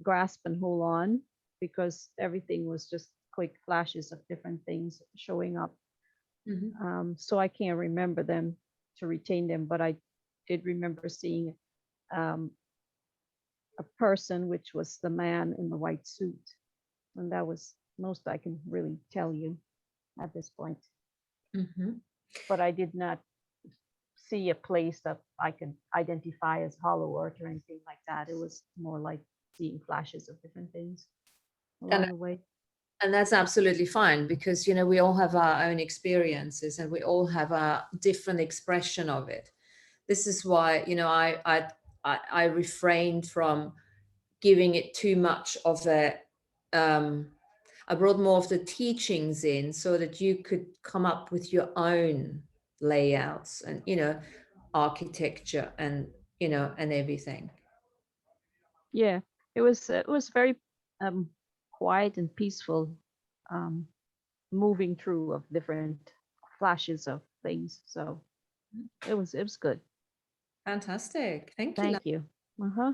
S6: grasp and hold on, because everything was just quick flashes of different things showing up. So I can't remember them to retain them, but I did remember seeing a person, which was the man in the white suit, and that was most I can really tell you at this point. But I did not see a place that I can identify as Hollow Earth or anything like that. It was more like seeing flashes of different things along the way.
S1: And that's absolutely fine, because, you know, we all have our own experiences and we all have a different expression of it. This is why, you know, I refrained from giving it too much of a, I brought more of the teachings in so that you could come up with your own layouts and, architecture and, and everything.
S6: Yeah, it was very quiet and peaceful, um, moving through of different flashes of things. So it was good.
S1: Fantastic. Thank you.
S6: Thank you. Uh-huh.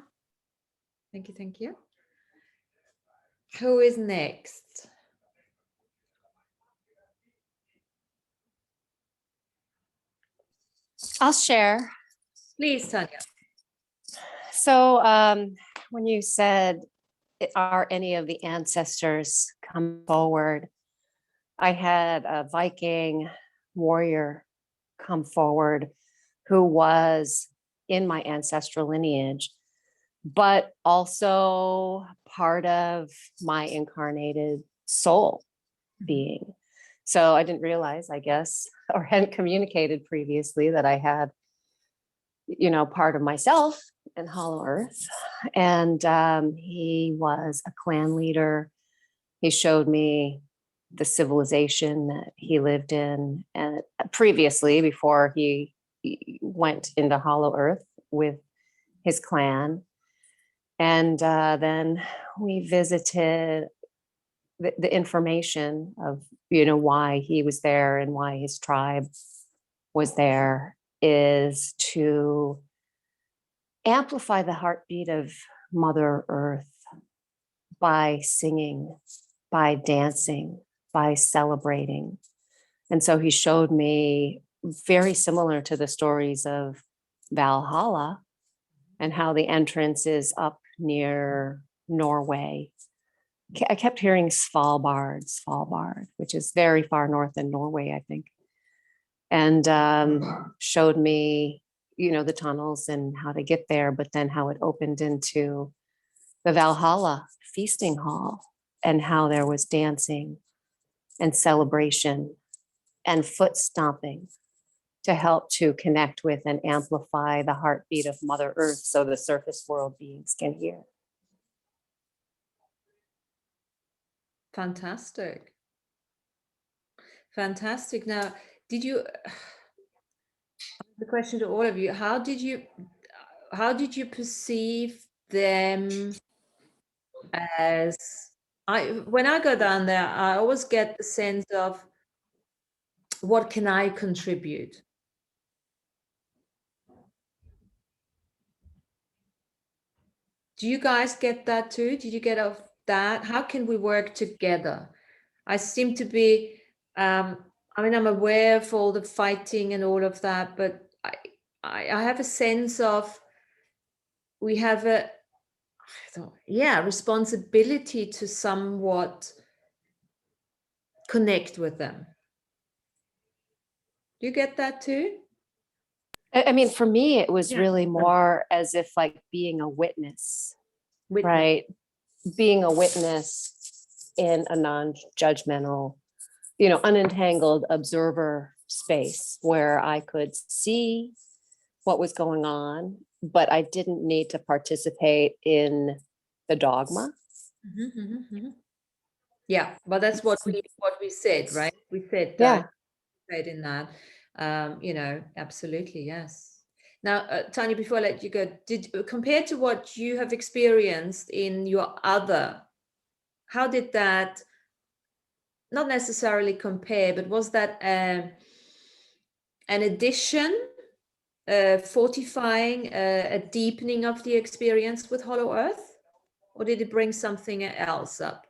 S1: Thank you. Thank you. Who is next?
S2: I'll share.
S1: Please, Tanya.
S2: So when you said, are any of the ancestors come forward? I had a Viking warrior come forward who was in my ancestral lineage, but also part of my incarnated soul being. So I didn't realize, I guess, or hadn't communicated previously that I had, part of myself in Hollow Earth. And he was a clan leader. He showed me the civilization that he lived in, and previously, before he went into Hollow Earth with his clan. And then we visited the information of, why he was there and why his tribe was there is to amplify the heartbeat of Mother Earth by singing, by dancing, by celebrating. And so he showed me, very similar to the stories of Valhalla, and how the entrance is up near Norway. I kept hearing Svalbard, which is very far north in Norway, I think. And showed me, the tunnels and how to get there, but then how it opened into the Valhalla feasting hall, and how there was dancing and celebration and foot stomping to help to connect with and amplify the heartbeat of Mother Earth so the surface world beings can hear.
S1: Fantastic. Fantastic. Now, did you, the question to all of you, how did you perceive them as, when I go down there, I always get the sense of, what can I contribute? Do you guys get that too? Did you get of that? How can we work together? I seem to be, I'm aware of all the fighting and all of that, but I have a sense of, we have responsibility to somewhat connect with them. Do you get that too?
S2: I mean, for me, it was
S1: Yeah.
S2: really more as if like being a witness,
S1: Witness.
S2: right? Being a witness in a non-judgmental, unentangled observer space where I could see what was going on, but I didn't need to participate in the dogma.
S1: Mhm, mhm, mhm. Yeah, but that's what we said, right? We said
S2: Yeah.
S1: said in that, absolutely, yes. Now, Tanya, before I let you go, compared to what you have experienced in your other, how did that, not necessarily compare, but was that an addition, fortifying, a deepening of the experience with Hollow Earth, or did it bring something else up?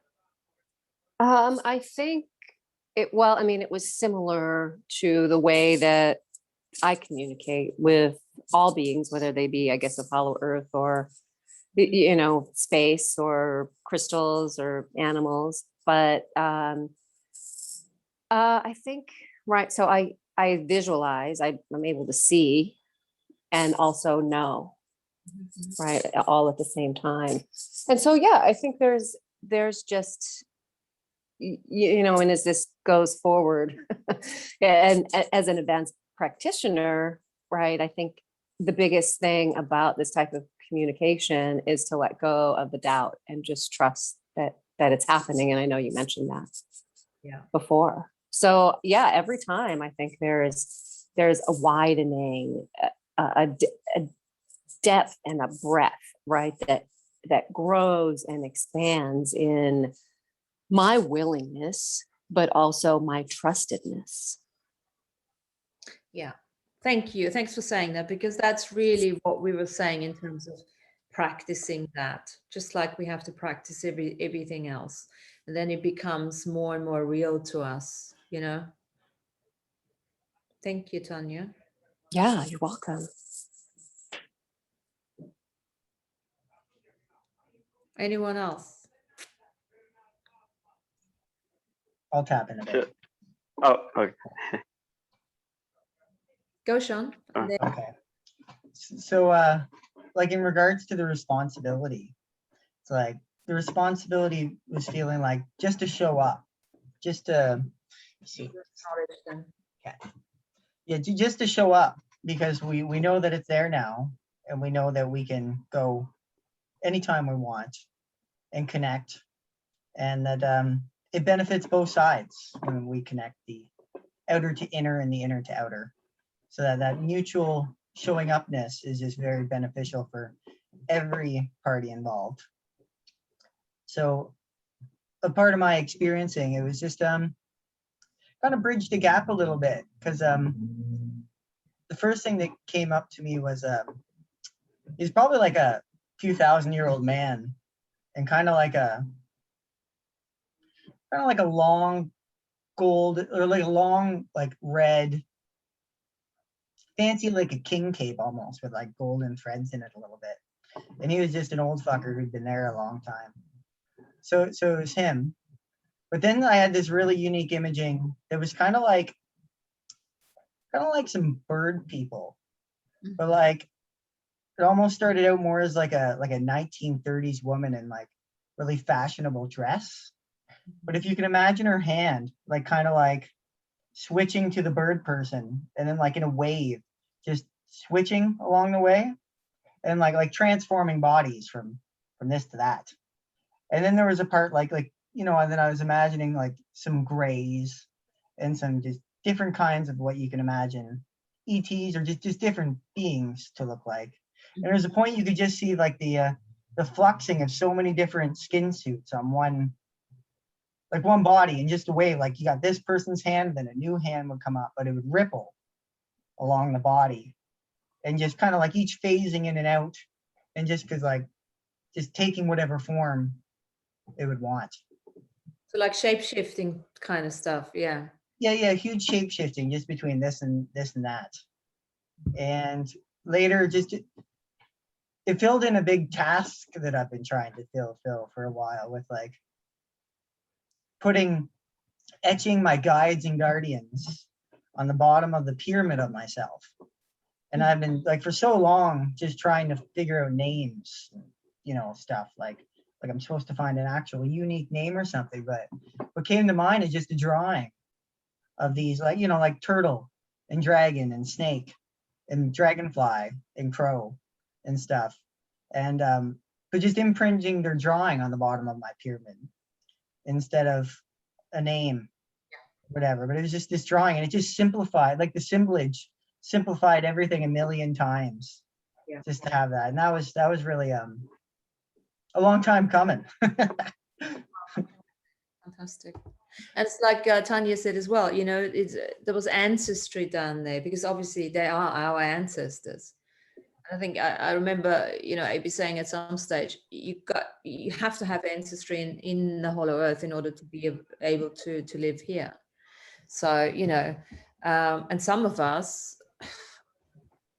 S2: I think it was similar to the way that I communicate with all beings, whether they be, I guess, of Hollow Earth or, space or crystals or animals. But I think, right. So I visualize, I'm able to see and also know, right, all at the same time. And so, yeah, I think there's just, and as this goes forward, and as an advanced practitioner, right, I think the biggest thing about this type of communication is to let go of the doubt and just trust that that it's happening. And I know you mentioned that
S1: Yeah.
S2: before. So yeah, every time I think there's a widening, a depth and a breadth, right? That grows and expands in my willingness, but also my trustedness.
S1: Yeah. Thank you. Thanks for saying that, because that's really what we were saying in terms of practicing that, just like we have to practice everything else. And then it becomes more and more real to us, you know? Thank you, Tanya.
S2: Yeah, you're welcome.
S1: Anyone else?
S3: I'll tap in a bit.
S7: Sure. Oh, okay.
S1: Go, Sean. And then-
S3: Okay. So, like in regards to the responsibility, it's like the responsibility was feeling like just to show up, just to see.
S1: Acknowledge them.
S3: Yeah, just to show up, because we know that it's there now, and we know that we can go anytime we want and connect, and that it benefits both sides when we connect the outer to inner and the inner to outer, so that mutual showing upness is just very beneficial for every party involved. So a part of my experiencing, it was just kind of bridge the gap a little bit, because the first thing that came up to me was he's probably like a few thousand-year-old man, and kind of like a long gold, or like a long like red, fancy, like a king cape almost, with like golden threads in it a little bit. And he was just an old fucker who'd been there a long time. So it was him. But then I had this really unique imaging that was kind of like some bird people, but like it almost started out more as like a 1930s woman in like really fashionable dress. But if you can imagine her hand, like kind of like switching to the bird person, and then like in a wave, just switching along the way, and like transforming bodies from this to that. And then there was a part like and then I was imagining like some grays and some just different kinds of what you can imagine ETs, or just different beings to look like. And there's a point you could just see like the fluxing of so many different skin suits on one body, and just a way, like you got this person's hand, then a new hand would come up, but it would ripple along the body, and just kind of like each phasing in and out, and just taking whatever form it would want.
S1: So like shape-shifting kind of stuff, yeah.
S3: Yeah, huge shape shifting just between this and that. And later, just it filled in a big task that I've been trying to fill for a while, with like etching my guides and guardians on the bottom of the pyramid of myself. And I've been like for so long just trying to figure out names, stuff like I'm supposed to find an actual unique name or something. But what came to mind is just a drawing of these, like turtle and dragon and snake and dragonfly and crow and stuff. And but just imprinting their drawing on the bottom of my pyramid instead of a name, whatever. But it was just this drawing, and it just simplified, like the assemblage simplified everything a million times.
S1: Yeah.
S3: Just to have that. And that was really a long time coming.
S1: Fantastic. And it's like Tanya said as well, there was ancestry down there, because obviously they are our ancestors. I think I remember, AB saying at some stage, you have to have ancestry in the Hollow Earth in order to be able to live here. So, and some of us,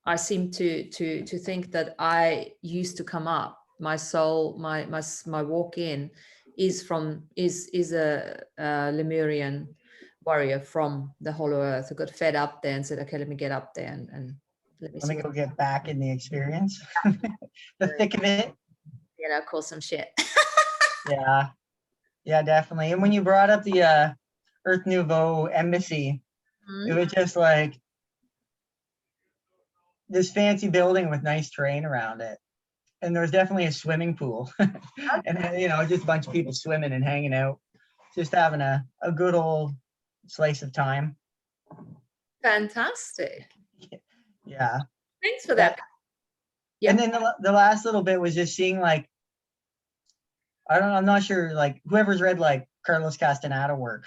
S1: I seem to think that I used to come up. My soul, my walk in is a Lemurian warrior from the Hollow Earth who got fed up there and said, okay, let me get up there and let me
S3: go get back in the experience. The thick of it.
S1: Cause some shit.
S3: Yeah, definitely. And when you brought up the Earth Nouveau embassy, it was just like this fancy building with nice terrain around it. and there was definitely a swimming pool. And, you know, just a bunch of people swimming and hanging out, just having a good old slice of time.
S1: Fantastic.
S3: Yeah.
S1: Thanks for
S3: Yeah.
S1: that. Yeah.
S3: And then the last little bit was just seeing, like, I'm not sure, like, whoever's read like Carlos Castaneda work,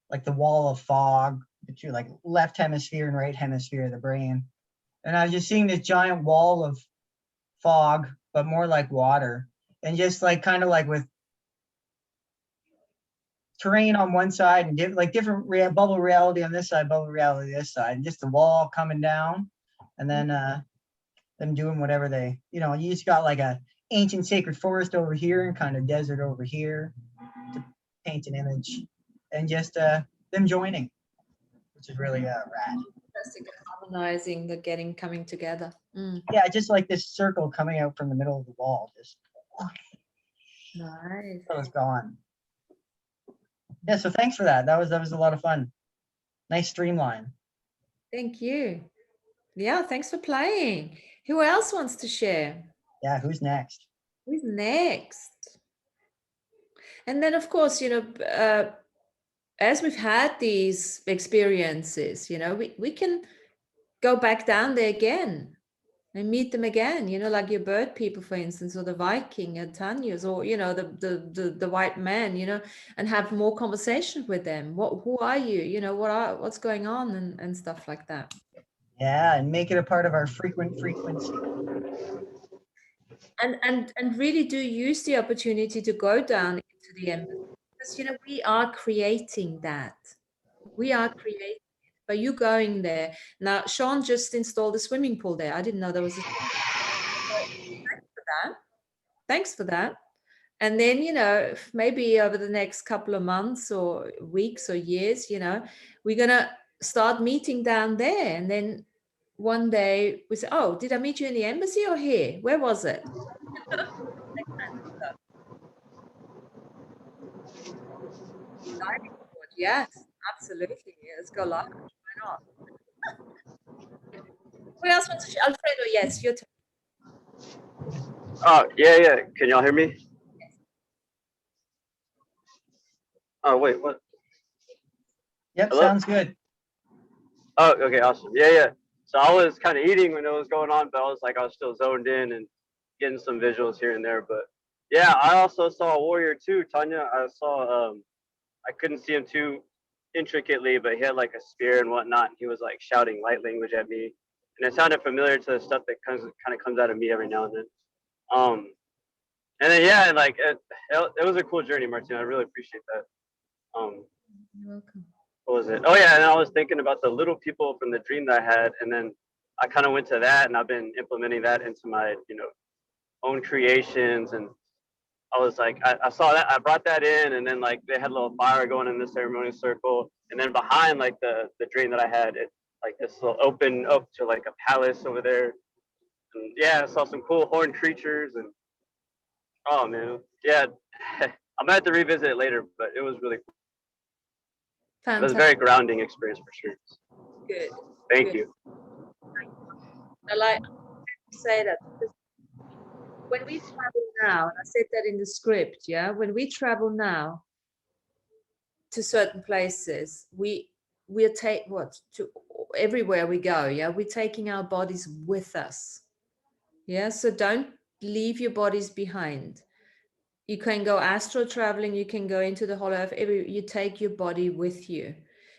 S3: like the wall of fog between like left hemisphere and right hemisphere of the brain. And I was just seeing this giant wall of fog, but more like water, and just like kind of like with terrain on one side and different bubble reality on this side, bubble reality this side, and just the wall coming down, and then them doing whatever they, you know, you just got like a ancient sacred forest over here and kind of desert over here to paint an image, and just them joining, which is really rad.
S1: Fantastic. Harmonizing, the coming together.
S3: Yeah, just like this circle coming out from the middle of the wall, just
S1: Nice.
S3: so it's gone. Yeah, so thanks for that. That was a lot of fun. Nice streamline.
S1: Thank you. Yeah, thanks for playing. Who else wants to share?
S3: Yeah, who's next?
S1: Who's next? And then, of course, you know, as we've had these experiences, you know, we can go back down there again and meet them again, you know, like your bird people, for instance, or the Viking and Tanya's, or, you know, the white man, you know, and have more conversation with them. Who are you? You know, what's going on, and stuff like that.
S3: Yeah, and make it a part of our frequency.
S1: And really do use the opportunity to go down into the embassy, because, you know, we are creating that. We are creating it by you going there. Now, Sean just installed a swimming pool there. I didn't know there was a thanks for that. And then, you know, maybe over the next couple of months or weeks or years, you know, we're going to start meeting down there. And then one day we say, oh, did I meet you in the embassy or here? Where was it? Yes, absolutely. Let's go live. Why not? Who else wants to share? Alfredo, yes, your turn.
S7: Oh, yeah. Can y'all hear me? Oh, wait, what?
S3: Yep,
S7: Hello?
S3: sounds good.
S7: Oh, okay, awesome. Yeah. So I was kind of eating when it was going on, but I was still zoned in and getting some visuals here and there. But yeah, I also saw a warrior too, Tanya. I saw, I couldn't see him too intricately, but he had like a spear and whatnot. And he was like shouting light language at me. And it sounded familiar to the stuff that kind of comes out of me every now and then. And then, yeah, like it was a cool journey, Martina. I really appreciate that.
S1: You're welcome.
S7: What was it? Oh yeah, and I was thinking about the little people from the dream that I had, and then I kind of went to that, and I've been implementing that into my, you know, own creations. And I was like, I saw that, I brought that in, and then like they had a little fire going in the ceremonial circle, and then behind like the dream that I had, it like this little open up to like a palace over there. And yeah, I saw some cool horned creatures, and oh man, yeah, I'm gonna have to revisit it later, but it was really cool. It was a very grounding experience for sure.
S1: Good.
S7: Thank
S1: Good.
S7: you.
S1: I like to say that because when we travel now, and I said that in the script, yeah, when we travel now to certain places, we're to everywhere we go, yeah, we're taking our bodies with us. Yeah, so don't leave your bodies behind. You can go astral traveling, you can go into the hollow earth, you take your body with you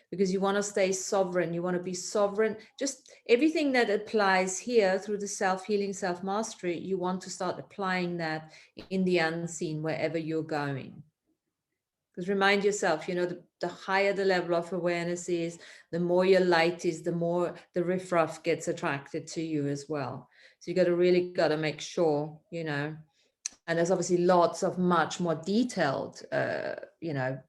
S1: because you want to stay sovereign, you want to be sovereign. Just everything that applies here through the self-healing, self-mastery, you want to start applying that in the unseen wherever you're going. Because remind yourself, you know, the higher the level of awareness is, the more your light is, the more the riffraff gets attracted to you as well. So you really got to make sure, you know, and there's obviously lots of much more detailed, you know,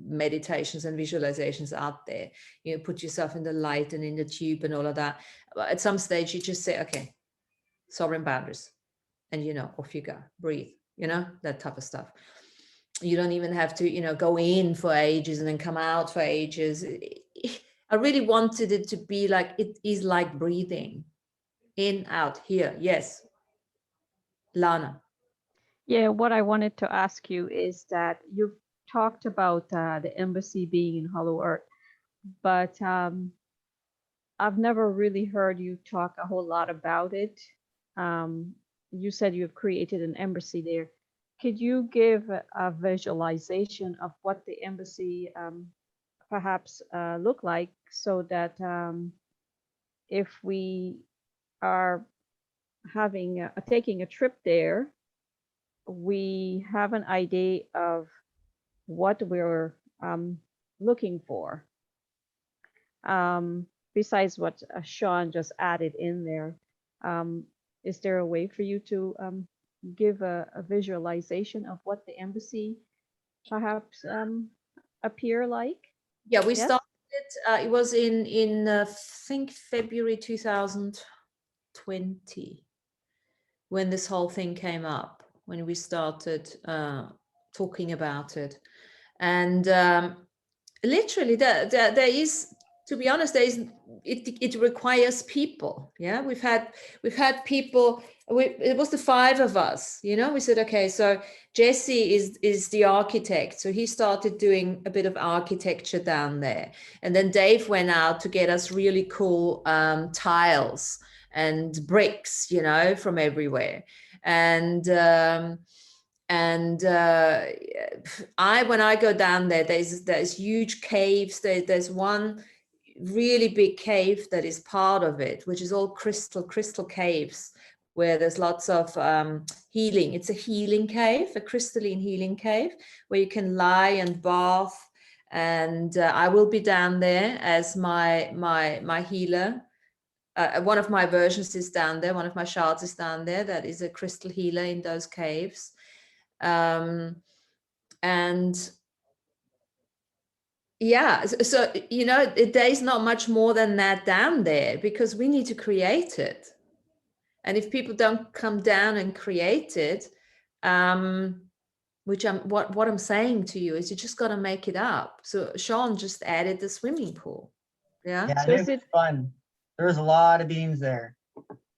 S1: meditations and visualizations out there. You know, put yourself in the light and in the tube and all of that. But at some stage, you just say, okay, sovereign boundaries, and, you know, off you go, breathe, you know, that type of stuff. You don't even have to, you know, go in for ages and then come out for ages. I really wanted it to be like, it is like breathing in, out, here, yes. Lana.
S6: Yeah, what I wanted to ask you is that you've talked about the embassy being in Hollow Earth, but I've never really heard you talk a whole lot about it. You said you've created an embassy there. Could you give a visualization of what the embassy perhaps look like, so that if we are having taking a trip there, we have an idea of what we're looking for, besides what Sean just added in there. Is there a way for you to give a visualization of what the embassy perhaps appear like?
S1: Yeah, we
S6: Yes?
S1: started. It was in I think February 2020 when this whole thing came up, when we started talking about it, and literally there is, to be honest, it requires people. Yeah, we've had people. It was the 5 of us. You know, we said, okay, so Jesse is the architect, so he started doing a bit of architecture down there, and then Dave went out to get us really cool tiles and bricks, you know, from everywhere, and when I go down there, there's huge caves. There's one really big cave that is part of it, which is all crystal caves, where there's lots of healing. It's a healing cave, a crystalline healing cave, where you can lie and bath. And I will be down there as my healer. One of my versions is down there. One of my shards is down there. That is a crystal healer in those caves. And yeah, so you know, there's not much more than that down there, because we need to create it. And if people don't come down and create it, which what I'm saying to you is, you just got to make it up. So Sean just added the swimming pool. Yeah,
S3: Yeah,
S6: So
S3: it
S6: is
S3: was
S6: it
S3: fun. There was a lot of beings there.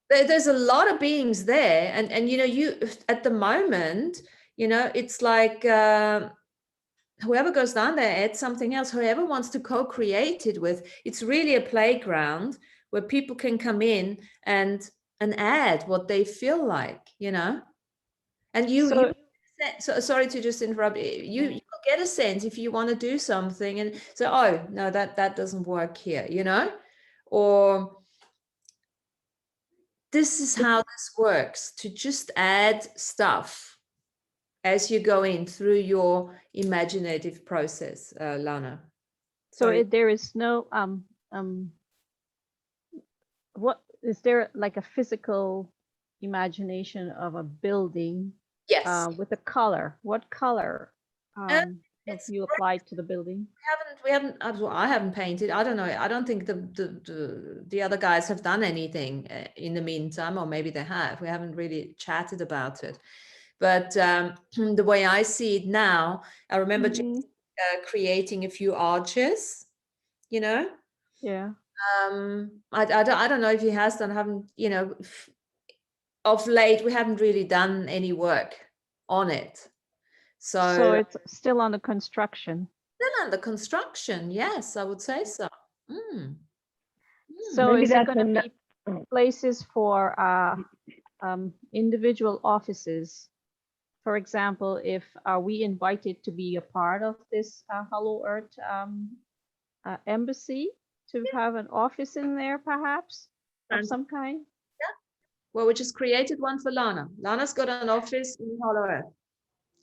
S1: there's a lot of beings there, and you know, you at the moment, you know, it's like whoever goes down there adds something else. Whoever wants to co-create it with, it's really a playground where people can come in and add what they feel like, you know. And
S6: so
S1: so sorry to just interrupt. You get a sense if you want to do something and say, oh no, that doesn't work here, you know, or this is how this works, to just add stuff as you go in through your imaginative process, Lana. Sorry.
S6: there is no what is there, like a physical imagination of a building
S1: Yes.
S6: with a color? What color have
S1: It's
S6: you applied to the building?
S1: we haven't I haven't painted. I don't know. I don't think the other guys have done anything in the meantime, or maybe they have. We haven't really chatted about it. But the way I see it now, I remember
S6: Mhm.
S1: creating a few arches, you know.
S6: Yeah.
S1: I don't know if he has done. Haven't, you know, of late we haven't really done any work on it.
S6: So it's still under construction.
S1: Still under construction, yes, I would say so.
S6: So
S5: Maybe
S6: is it
S5: that's
S6: going to be places for individual offices? For example, if are we invited to be a part of this Hollow Earth embassy, to have an office in there, perhaps of some kind?
S1: Well, we just created one for Lana. Lana's got an office in Hollow Earth,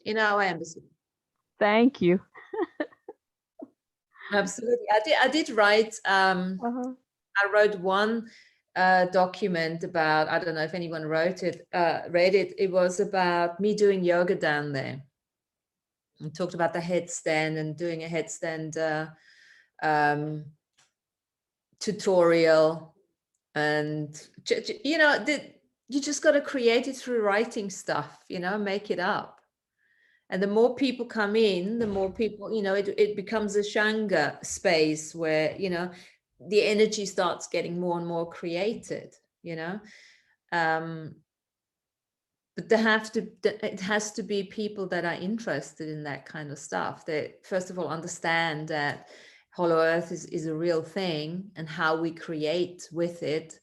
S1: in our embassy.
S6: Thank you.
S1: Absolutely. I did write, I wrote one document about, I don't know if anyone read it. It was about me doing yoga down there. I talked about the headstand and doing a headstand tutorial. And, you know, you just got to create it through writing stuff, you know, make it up. And the more people come in, the more people, you know, it becomes a Shanga space where, you know, the energy starts getting more and more created, you know. but it has to be people that are interested in that kind of stuff. They first of all understand that Hollow Earth is a real thing and how we create with it,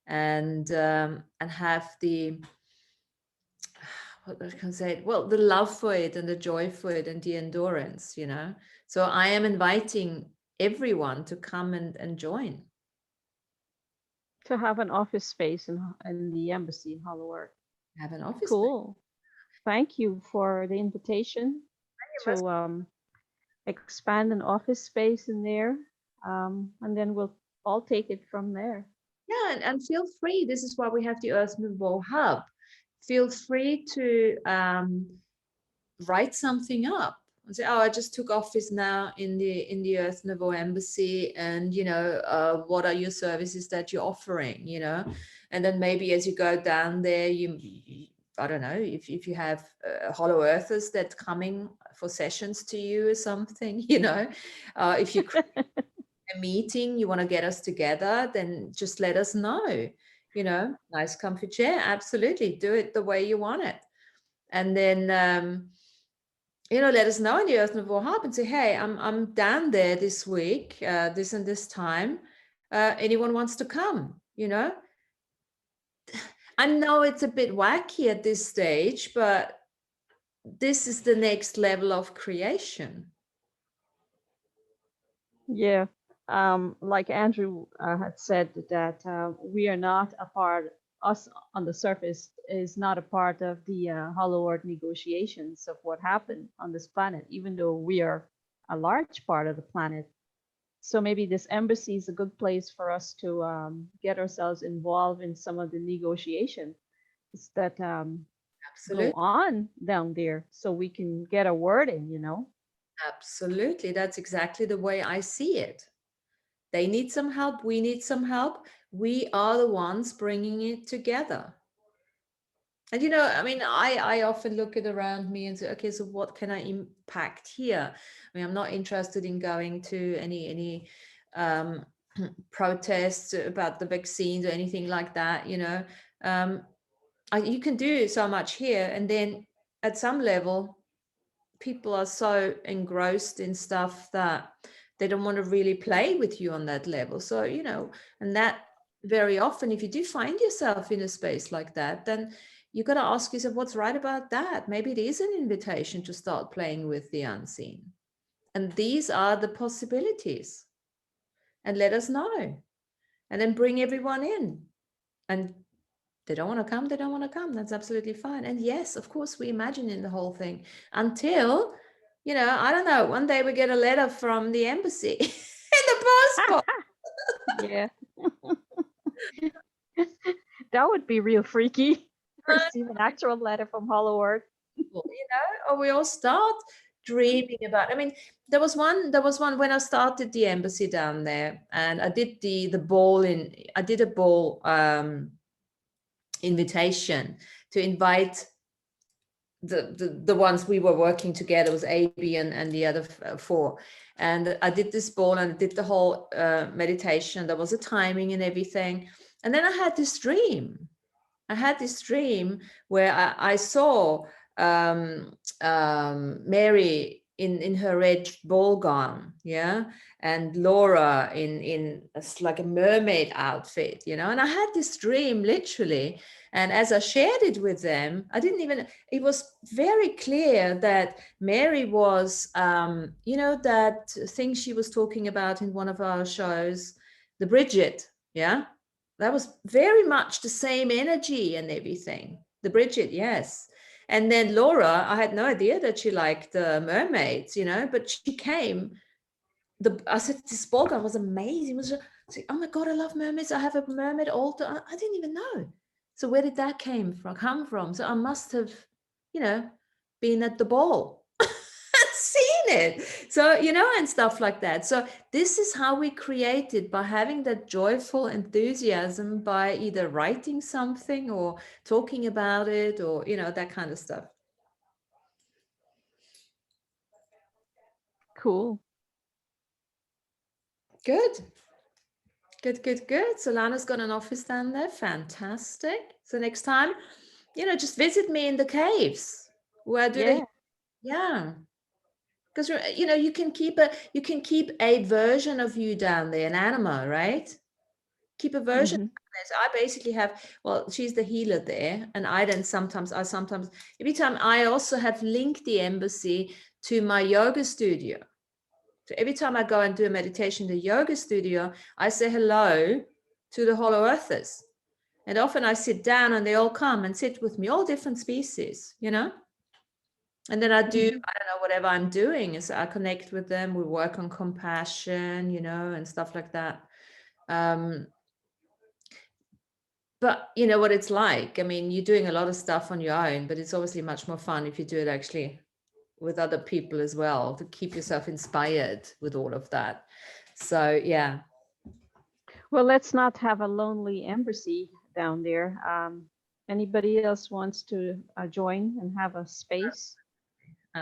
S1: and have the, what I can say, well, the love for it and the joy for it and the endurance, you know. So I am inviting everyone to come and join.
S6: To have an office space in the embassy in Hollow Earth.
S1: Have an office.
S6: Cool. Thank you for the invitation to expand an office space in there. And then we'll all take it from there.
S1: Yeah, and feel free. This is why we have the Earth Nouveau Hub. Feel free to write something up and say, oh, I just took office now in the Earth Nouveau Embassy, and you know, what are your services that you're offering, you know? And then maybe as you go down there, you I don't know, if you have Hollow Earthers that coming for sessions to you or something, you know, if you a meeting, you want to get us together, then just let us know, you know. Nice comfy chair, absolutely, do it the way you want it. And then you know, let us know in the Earth Nouveau Hub and say, hey, I'm down there this week, this and this time, anyone wants to come, you know. I know it's a bit wacky at this stage, but this is the next level of creation.
S6: Yeah. Like Andrew had said, that we are not a part, us on the surface is not a part of the Hollow Earth negotiations of what happened on this planet, even though we are a large part of the planet. So maybe this embassy is a good place for us to get ourselves involved in some of the negotiations that go
S1: Absolutely.
S6: on down there, so we can get a word in, you know.
S1: Absolutely, that's exactly the way I see it. They need some help, we need some help, we are the ones bringing it together. And you know, I mean, I often look at around me and say, okay, so what can I impact here? I mean, I'm not interested in going to any protests about the vaccines or anything like that, you know. You can do so much here, and then at some level, people are so engrossed in stuff that they don't want to really play with you on that level. So, you know, and that very often, if you do find yourself in a space like that, then you got to ask yourself, what's right about that? Maybe it is an invitation to start playing with the unseen. And these are the possibilities. And let us know. And then bring everyone in. And they don't want to come, they don't want to come. That's absolutely fine. And yes, of course, we imagine in the whole thing until, you know, I don't know, one day we get a letter from the embassy in the passport.
S6: Yeah. That would be real freaky. Receive an actual letter from Hollow Earth.
S1: You know, or we all start dreaming about. I mean, there was one when I started the embassy down there, and I did the ball I did a ball invitation to invite the ones we were working together. Was AB and the other four, and I did this ball and I did the whole meditation. There was a timing and everything, and then I had this dream. Where I saw Mary in her red ball gown, yeah, and Laura in like a mermaid outfit, you know. And I had this dream literally, and as I shared it with them, it was very clear that Mary was, you know, that thing she was talking about in one of our shows, the Bridget, yeah. That was very much the same energy and everything. The Bridget, yes. And then Laura, I had no idea that she liked the mermaids, you know, but she came. I said, this ball gown was amazing. It was just, oh my God, I love mermaids. I have a mermaid altar. I didn't even know. So where did that come from? So I must have, you know, been at the ball. Seen it, so you know, and stuff like that. So this is how we create it, by having that joyful enthusiasm, by either writing something or talking about it, or you know, that kind of stuff.
S6: Cool.
S1: Good. So Lana's got an office down there. Fantastic. So next time just visit me in the caves where I do
S2: Yeah.
S1: yeah. Because you can keep a version of you down there, an anima, right? Keep a version.
S6: Mhm.
S1: So I basically have, well, she's the healer there, and I sometimes every time I also have linked the embassy to my yoga studio. So every time I go and do a meditation in the yoga studio, I say hello to the Hollow Earthers. And often I sit down and they all come and sit with me, all different species, And then I do, I don't know, whatever I'm doing is I connect with them. We work on compassion, and stuff like that. But you know what it's like. I mean, you're doing a lot of stuff on your own, but it's obviously much more fun if you do it actually with other people as well, to keep yourself inspired with all of that. So yeah.
S6: Well, let's not have a lonely embassy down there. Anybody else wants to join and have a space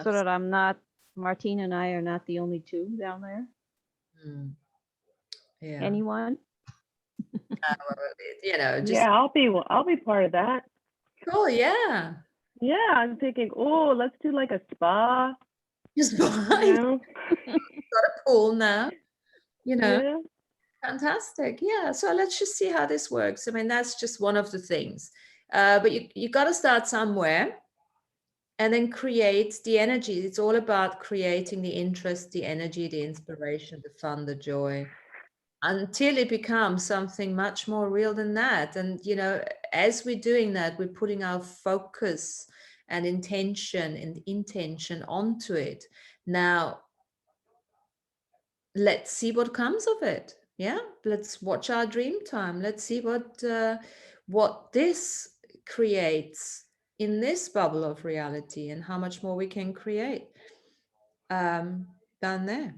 S6: so that I'm not, Martine and I are not the only two down there?
S1: Yeah.
S6: Anyone?
S1: Just
S5: Yeah, I'll be part of that.
S1: cool. Yeah.
S5: Yeah, I'm thinking, oh, let's do like a spa,
S1: Just
S5: you
S1: buy
S5: know?
S1: got a pool now.
S5: Yeah.
S1: Fantastic. Yeah. So let's just see how this works. I mean, that's just one of the things. But you got to start somewhere and then create the energy. It's all about creating the interest, the energy, the inspiration, the fun, the joy, until it becomes something much more real than that. And, as we're doing that, we're putting our focus and intention onto it. Now, let's see what comes of it. Yeah, let's watch our dream time. Let's see what this creates in this bubble of reality, and how much more we can create down there.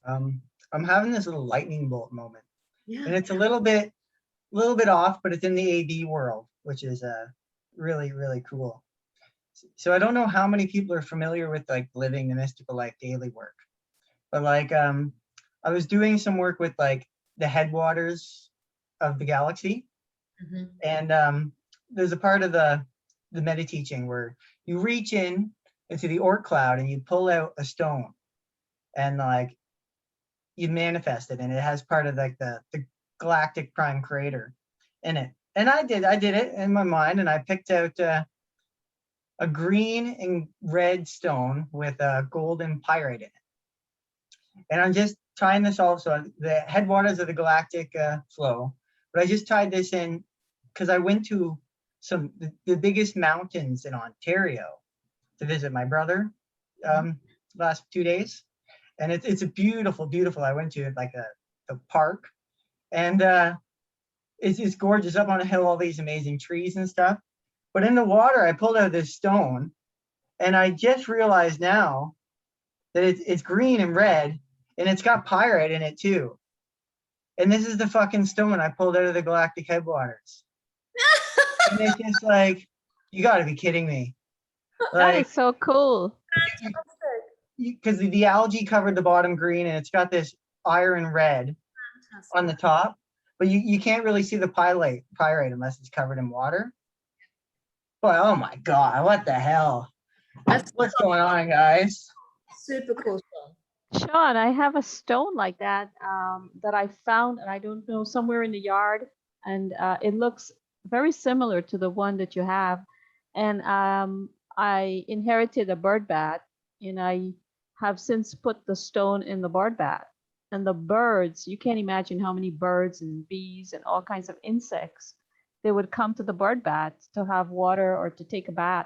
S3: I'm having this little lightning bolt moment,
S1: Yeah.
S3: and it's a little bit off, but it's in the AD world, which is really, really cool. So I don't know how many people are familiar with like living the mystical life daily work, but like I was doing some work with like the headwaters of the galaxy, and there's a part of the meta teaching where you reach in into the Oort cloud and you pull out a stone, and like you manifest it, and it has part of like the galactic prime creator in it. And I did it in my mind, and I picked out a green and red stone with a golden pyrite in it. And I'm just tying this all, so the headwaters of the galactic flow. But I just tied this in because I went to the biggest mountains in Ontario to visit my brother last 2 days. And it's a beautiful, beautiful. I went to like a park, and it's gorgeous up on a hill, all these amazing trees and stuff. But in the water, I pulled out this stone, and I just realized now that it's green and red, and it's got pyrite in it too. And this is the fucking stone I pulled out of the galactic headwaters. And it's just like, you got to be kidding me.
S6: That
S3: Like,
S6: is so cool.
S3: because the algae covered the bottom green, and it's got this iron red on the top, but you can't really see the pyrite unless it's covered in water. But oh my god, what the hell? What's going on, guys?
S1: Super cool.
S6: Sean, I have a stone like that that I found, and I don't know, somewhere in the yard, and it looks very similar to the one that you have. And I inherited a bird bath, and I have since put the stone in the bird bath. And the birds, you can't imagine how many birds and bees and all kinds of insects, they would come to the bird bath to have water or to take a bath.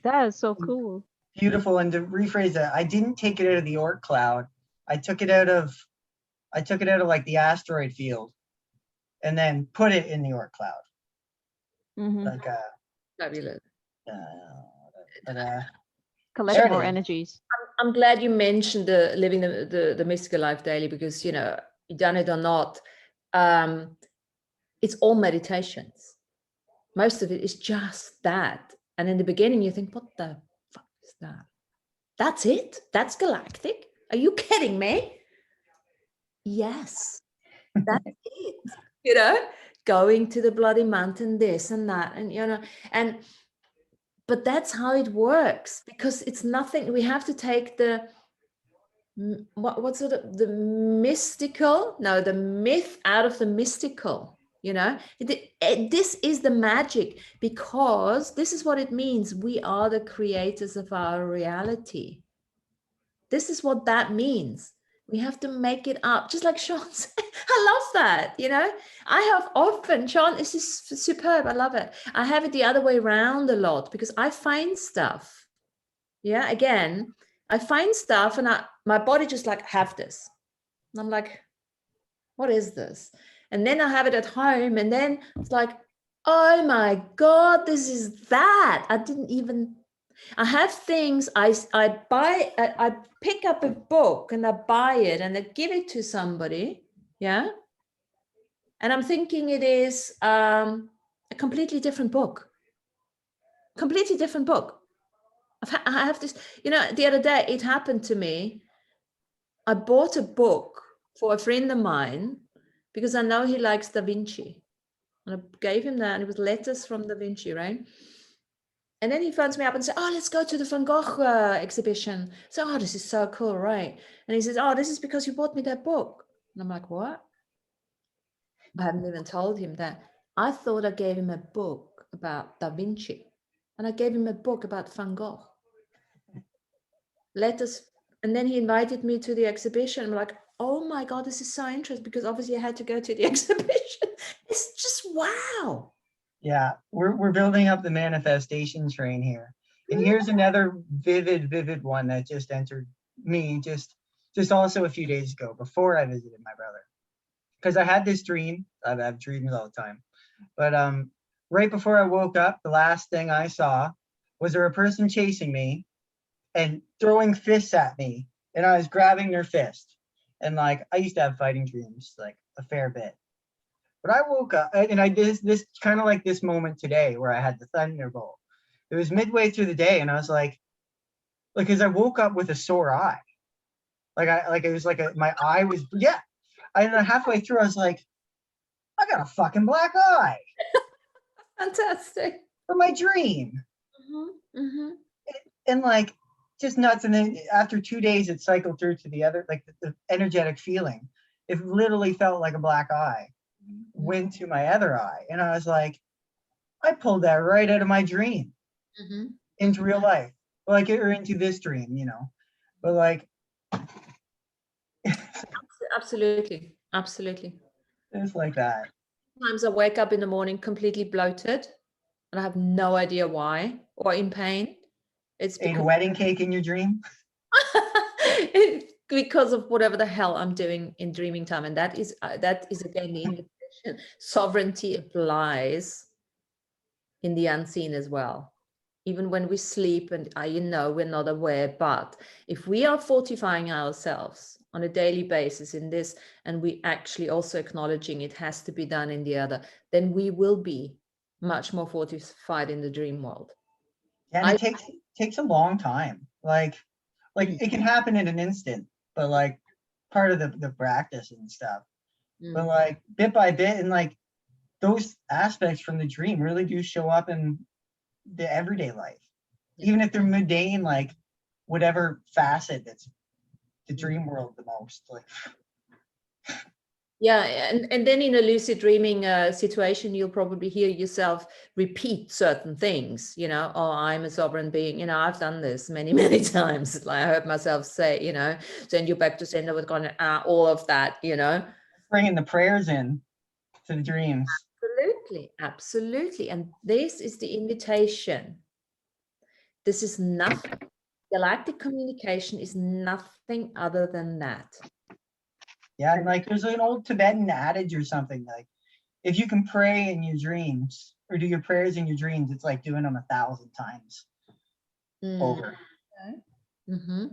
S6: That is so cool.
S3: Beautiful. And to rephrase that, I didn't take it out of the Oort cloud. I took it out of like the asteroid field, and then put it in the Oort cloud. Like
S1: Fabulous.
S6: Collect more energies.
S1: I'm glad you mentioned living the mystical life daily, because you done it or not, it's all meditations. Most of it is just that. And in the beginning you think, what the fuck is that? That's it? That's galactic? Are you kidding me? Yes, that's it. going to the bloody mountain, this and that, and but that's how it works, because it's nothing. We have to take the what's it, the mystical, no, the myth out of the mystical. This is the magic, because this is what it means. We are the creators of our reality. This is what that means. We have to make it up, just like Sean said. I love that. I have often, Sean, this is superb. I love it. I have it the other way around a lot, because I find stuff. Yeah, again, I find stuff and my body just like, have this. And I'm like, what is this? And then I have it at home, and then it's like, oh my God, this is that. I have things I buy, I pick up a book and I buy it and I give it to somebody. Yeah. And I'm thinking it is a completely different book. Completely different book. I have this, the other day it happened to me. I bought a book for a friend of mine because I know he likes Da Vinci. And I gave him that, and it was letters from Da Vinci, right? And then he phones me up and says, oh, let's go to the Van Gogh exhibition. So, oh, this is so cool, right? And he says, oh, this is because you bought me that book. And I'm like, what? I haven't even told him that. I thought I gave him a book about Da Vinci. And I gave him a book about Van Gogh. Letters. And then he invited me to the exhibition. I'm like, oh my God, this is so interesting, because obviously I had to go to the exhibition. It's just wow.
S3: Yeah, we're building up the manifestation train here. And here's another vivid one that just entered me just also a few days ago, before I visited my brother. Because I had this dream. I've dreams all the time. But right before I woke up, the last thing I saw was there a person chasing me and throwing fists at me, and I was grabbing their fist. And like, I used to have fighting dreams like a fair bit. But I woke up and I did this kind of like this moment today where I had the thunderbolt. It was midway through the day, and I was like, as I woke up with a sore eye. It was like my eye was, yeah. And then halfway through, I was like, I got a fucking black eye.
S1: Fantastic.
S3: For my dream.
S1: Mm-hmm. Mm-hmm.
S3: And like, just nuts. And then after 2 days, it cycled through to the other, like the energetic feeling. It literally felt like a black eye went to my other eye. And I was like, I pulled that right out of my dream into real life. Like, or into this dream, But like,
S1: absolutely.
S3: it's like that.
S1: Sometimes I wake up in the morning completely bloated and I have no idea why, or in pain. It's
S3: ate a wedding cake in your dream.
S1: because of whatever the hell I'm doing in dreaming time. And that is again the invitation. Sovereignty applies in the unseen as well. Even when we sleep and we're not aware, but if we are fortifying ourselves on a daily basis in this, and we actually also acknowledging it has to be done in the other, then we will be much more fortified in the dream world.
S3: And it takes a long time. Like it can happen in an instant, but like part of the practice and stuff. But like bit by bit, and like those aspects from the dream really do show up in the everyday life, even if they're mundane, like whatever facet that's the dream world the most. Like,
S1: yeah, and then in a lucid dreaming situation, you'll probably hear yourself repeat certain things. Oh, I'm a sovereign being. I've done this many times. Like I heard myself say, send you back to sender with going all of that.
S3: Bringing the prayers in to the dreams.
S1: Absolutely. And this is the invitation. This is nothing. Galactic communication is nothing other than that.
S3: Yeah, and like there's an old Tibetan adage or something, like if you can pray in your dreams or do your prayers in your dreams, it's like doing them 1,000 times over.
S1: Mm-hmm.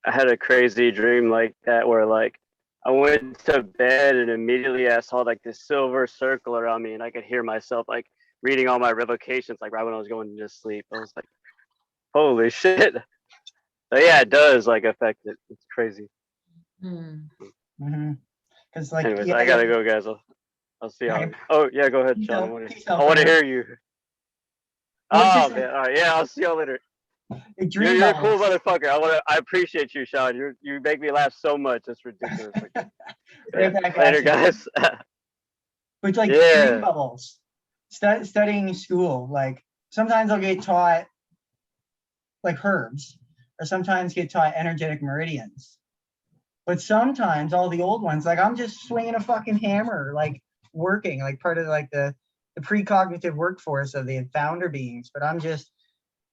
S7: I had a crazy dream like that where like I went to bed and immediately I saw like this silver circle around me, and I could hear myself like reading all my revocations like right when I was going to sleep. I was like, holy shit. So yeah, it does like affect it. It's crazy.
S3: Because like,
S7: anyways, I gotta go, guys. I'll see y'all.
S3: Alright.
S7: Oh yeah, go ahead,
S3: Peace
S7: Sean.
S3: out. Peace out,
S7: I want to
S3: brother.
S7: hear you.
S3: Well, it's
S7: Oh
S3: just
S7: man, all right, yeah, I'll see y'all later.
S3: like dream
S7: You're a cool
S3: bubbles.
S7: motherfucker. I appreciate you, Sean. You make me laugh so much. It's ridiculous. Like,
S3: Right
S7: yeah.
S3: back
S7: Later,
S3: at you.
S7: guys.
S3: But like
S7: Yeah.
S3: dream bubbles, studying school, like sometimes I'll get taught like herbs, or sometimes get taught energetic meridians. But sometimes all the old ones, like I'm just swinging a fucking hammer, like working, like part of like the precognitive workforce of the founder beings. But I'm just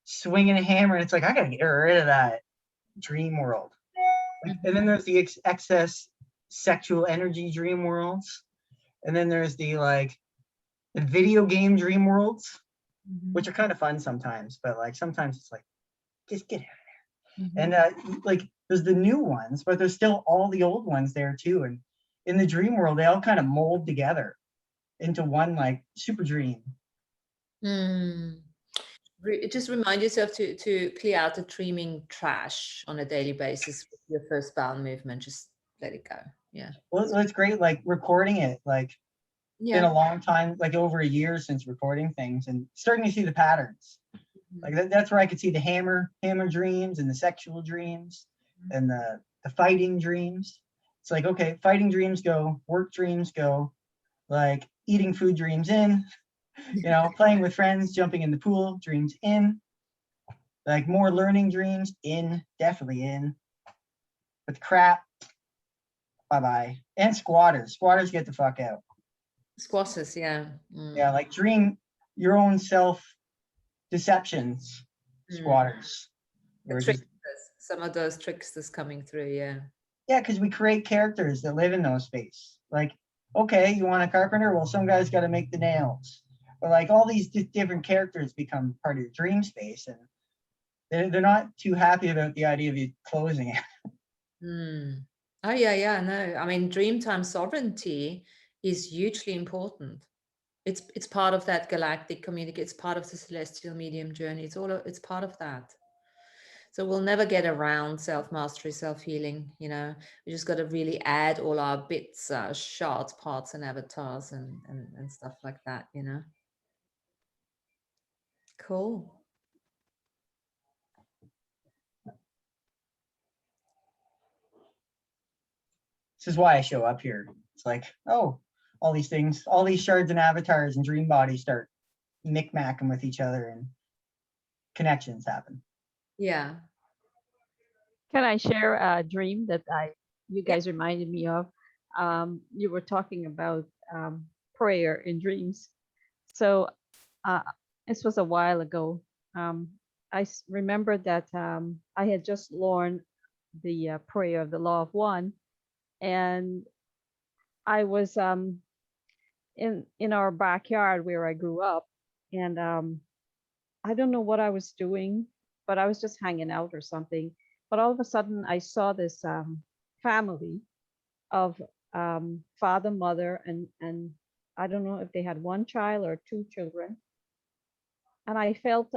S3: swinging a hammer, and it's like I gotta get rid of that dream world. Like, and then there's the excess sexual energy dream worlds, and then there's the like the video game dream worlds, which are kind of fun sometimes, but like sometimes it's like just get out. And like there's the new ones, but there's still all the old ones there too. And in the dream world, they all kind of mold together into one like super dream.
S1: Just remind yourself to clear out the dreaming trash on a daily basis with your first bowel movement. Just let it go. Yeah.
S3: Well, it's great, like recording it, like been a long time, like over a year since recording things and starting to see the patterns. Like that's where I could see the hammer dreams and the sexual dreams and the fighting dreams. It's like, okay, fighting dreams go, work dreams go, like eating food dreams in, playing with friends, jumping in the pool, dreams in, like more learning dreams in, definitely in. But the crap, bye-bye. And squatters get the fuck out.
S1: Squatters, yeah.
S3: Yeah, like dream your own self deceptions, squatters.
S1: Some of those tricksters coming through, yeah.
S3: Yeah, because we create characters that live in those space. Like, okay, you want a carpenter? Well, some guy's got to make the nails. But like all these different characters become part of your dream space, and they're not too happy about the idea of you closing it.
S1: Oh yeah, no. I mean, dreamtime sovereignty is hugely important. It's part of that galactic community. It's part of the celestial medium journey. It's part of that. So we'll never get around self-mastery, self-healing. We just got to really add all our bits, shards, parts, and avatars and stuff like that. Cool.
S3: This is why I show up here. It's like, oh, all these things, all these shards and avatars and dream bodies start micmacking with each other and connections happen.
S1: Yeah.
S6: Can I share a dream that you guys reminded me of? You were talking about prayer in dreams. So this was a while ago. I remember that I had just learned the prayer of the law of one, and I was in our backyard where I grew up, and I don't know what I was doing, but I was just hanging out or something. But all of a sudden, I saw this family of father, mother, and I don't know if they had one child or two children. And I felt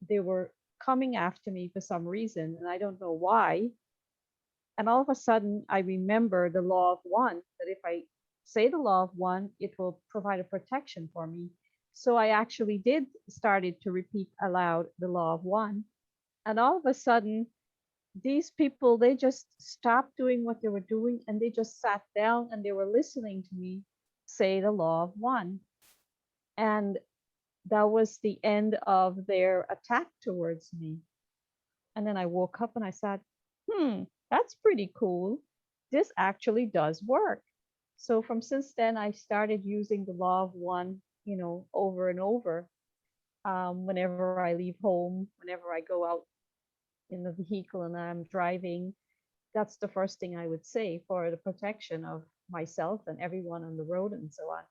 S6: they were coming after me for some reason, and I don't know why. And all of a sudden, I remember the law of one, that if I say the law of one, it will provide a protection for me. So I actually did started to repeat aloud the law of one. And all of a sudden, these people, they just stopped doing what they were doing, and they just sat down and they were listening to me say the law of one. And that was the end of their attack towards me. And then I woke up and I said, that's pretty cool. This actually does work. So from since then, I started using the law of one, over and over. Whenever I leave home, whenever I go out in the vehicle and I'm driving, that's the first thing I would say for the protection of myself and everyone on the road and so on.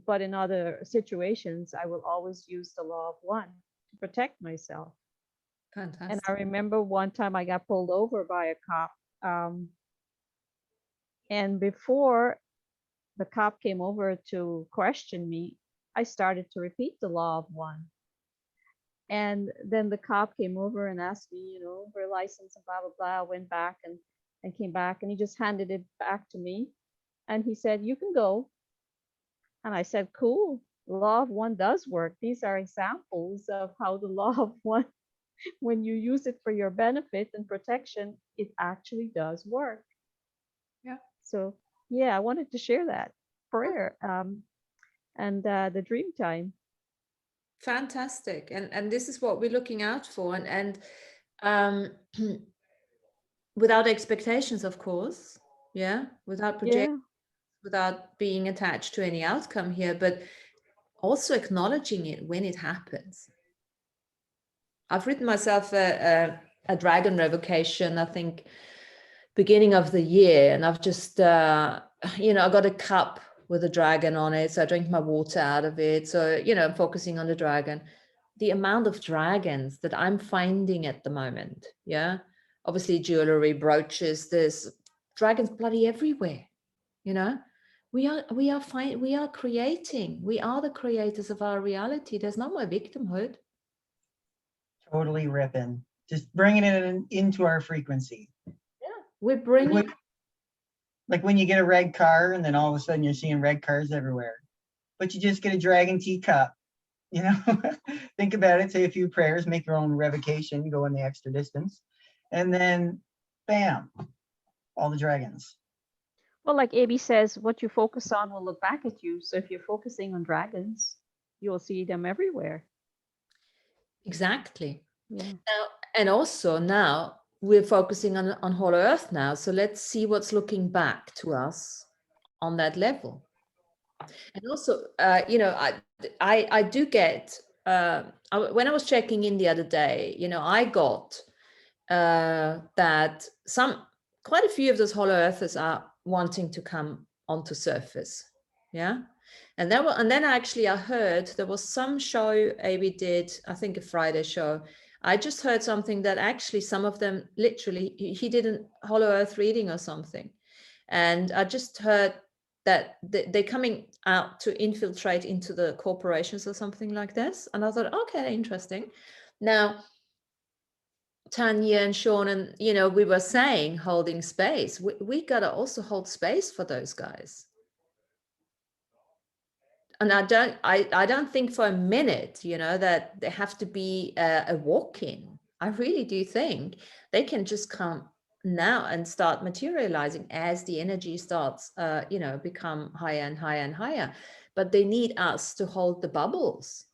S6: But in other situations, I will always use the law of one to protect myself.
S1: Fantastic.
S6: And I remember one time I got pulled over by a cop. And before the cop came over to question me, I started to repeat the law of one. And then the cop came over and asked me, for a license and blah, blah, blah. I went back and came back, and he just handed it back to me. And he said, you can go. And I said, cool, law of one does work. These are examples of how the law of one, when you use it for your benefit and protection, it actually does work.
S1: Yeah.
S6: So yeah, I wanted to share that prayer and the dream time.
S1: Fantastic. And this is what we're looking out for. And without expectations, of course. Yeah. Without projecting, without being attached to any outcome here, but also acknowledging it when it happens. I've written myself a dragon revocation, I think, beginning of the year, and I've just, I got a cup with a dragon on it, so I drink my water out of it. So, I'm focusing on the dragon. The amount of dragons that I'm finding at the moment, yeah, obviously jewelry, brooches, there's dragons bloody everywhere. We are creating. We are the creators of our reality. There's no more victimhood.
S3: Totally ripping. Just bringing it into our frequency.
S1: Yeah, we're bringing.
S3: Like when you get a red car and then all of a sudden you're seeing red cars everywhere. But you just get a dragon teacup. Think about it, say a few prayers, make your own revocation, go in the extra distance, and then bam, all the dragons.
S6: Well, like AB says, what you focus on will look back at you. So if you're focusing on dragons, you'll see them everywhere.
S1: Exactly.
S6: Yeah.
S1: Now, and also now we're focusing on Hollow Earth now. So let's see what's looking back to us on that level. And also, I do get, when I was checking in the other day, I got that quite a few of those Hollow Earthers are wanting to come onto surface. Yeah. And then actually I heard there was some show AB did, I think a Friday show. I just heard something that actually some of them literally, he did a Hollow Earth reading or something. And I just heard that they're coming out to infiltrate into the corporations or something like this. And I thought, okay, interesting. Now, Tanya and Sean and, we were saying holding space. We got to also hold space for those guys. And I don't think for a minute, that they have to be a walk-in. I really do think they can just come now and start materializing as the energy starts, become higher and higher and higher. But they need us to hold the bubbles.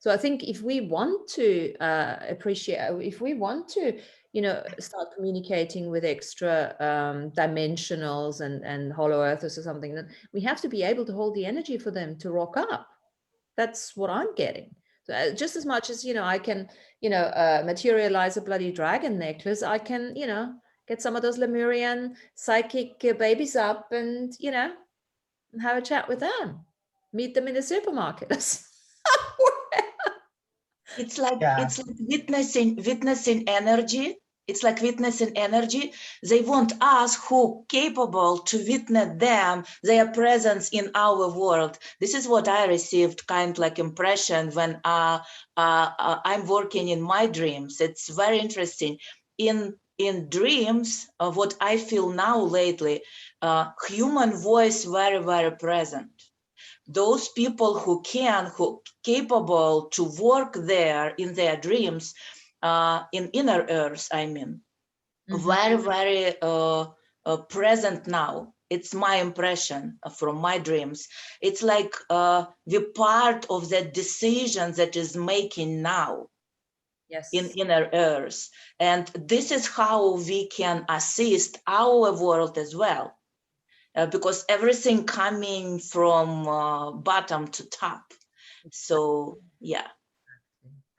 S1: So I think if we want to appreciate, if we want to, start communicating with extra dimensionals and hollow earthers or something, then we have to be able to hold the energy for them to rock up. That's what I'm getting. So just as much as, I can, materialize a bloody dragon necklace, I can, get some of those Lemurian psychic babies up and, have a chat with them, meet them in the supermarket.
S4: It's like witnessing energy. It's like witnessing energy. They want us who capable to witness them, their presence in our world. This is what I received kind of like impression when I'm working in my dreams. It's very interesting. In dreams, what I feel now lately, human voice very, very present. Those people who capable to work there in their dreams, in inner earth, I mean, very, very present now. It's my impression from my dreams. It's like we're part of that decision that is making now. Yes. In inner earth. And this is how we can assist our world as well. Because everything coming from bottom to top. So, yeah.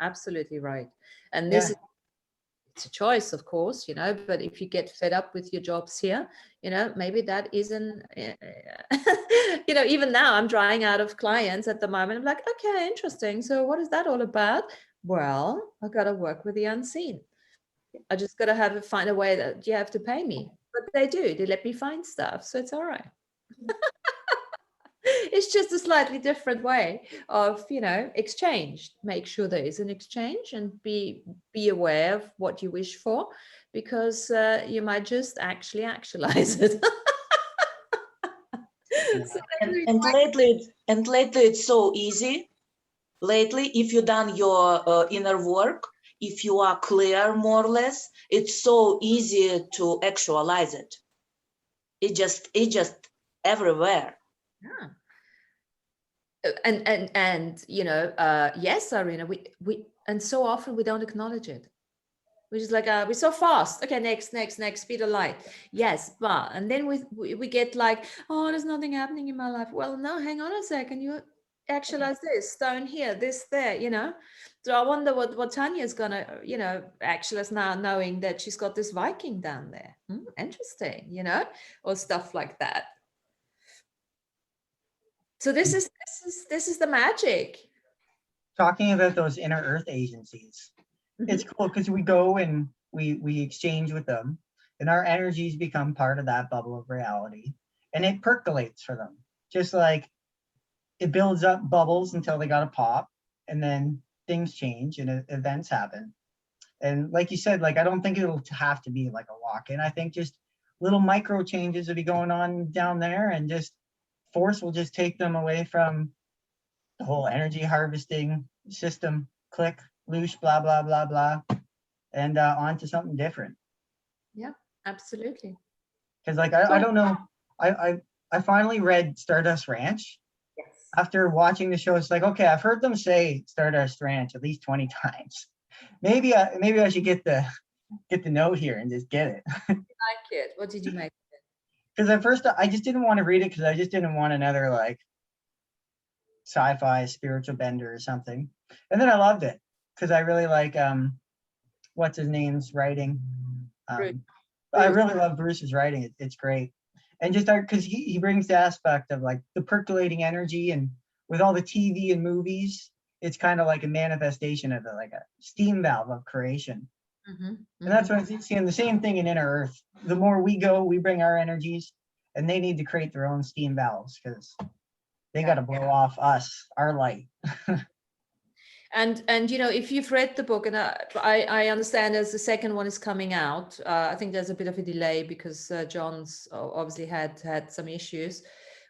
S1: Absolutely right. And this is, it's a choice, of course, but if you get fed up with your jobs here, maybe that isn't, even now I'm drying out of clients at the moment. I'm like, okay, interesting. So what is that all about? Well, I got to work with the unseen. I just got to find a way that you have to pay me. But they do. They let me find stuff. So it's all right. It's just a slightly different way of, exchange. Make sure there is an exchange and be aware of what you wish for, because you might just actually actualize it. So
S4: And lately it's so easy. Lately, if you done your inner work, if you are clear more or less, it's so easy to actualize it. It just everywhere.
S1: yeah. And you know, yes, Irina, we and so often we don't acknowledge it. We're just like, we're so fast. Okay, next, speed of light. Yes, but and then we get like, oh, there's nothing happening in my life. Well, no, hang on a second. You actualize this, stone here, this there, you know. So I wonder what Tanya's gonna, you know, actualize now, knowing that she's got this Viking down there. Interesting, you know, or stuff like that. So this is the magic.
S3: Talking about those inner earth agencies, it's cool because we go and we exchange with them, and our energies become part of that bubble of reality, and it percolates for them, just like it builds up bubbles until they got to pop, and then things change and events happen. And like you said, like I don't think it'll have to be like a walk-in. I think just little micro changes will be going on down there, and just force will just take them away from the whole energy harvesting system, click, loosh, blah, blah, blah, blah, and on to something different.
S1: Yeah, absolutely.
S3: Because like, I don't know, I finally read Stardust Ranch.
S1: Yes.
S3: After watching the show. It's like, okay, I've heard them say Stardust Ranch at least 20 times. Maybe I should get the note here and just get it.
S1: Like it. What did you make?
S3: Because at first I just didn't want to read it because I just didn't want another like sci-fi spiritual bender or something. And then I loved it because I really like what's his name's writing. I really love Bruce's writing. It's great. And just because he brings the aspect of like the percolating energy, and with all the TV and movies, it's kind of like a manifestation of like a steam valve of creation. And that's what I'm seeing, the same thing in Inner Earth. The more we go, we bring our energies, and they need to create their own steam valves because they got to blow off us, our light.
S1: And you know, if you've read the book, and I understand as the second one is coming out, I think there's a bit of a delay because John's obviously had some issues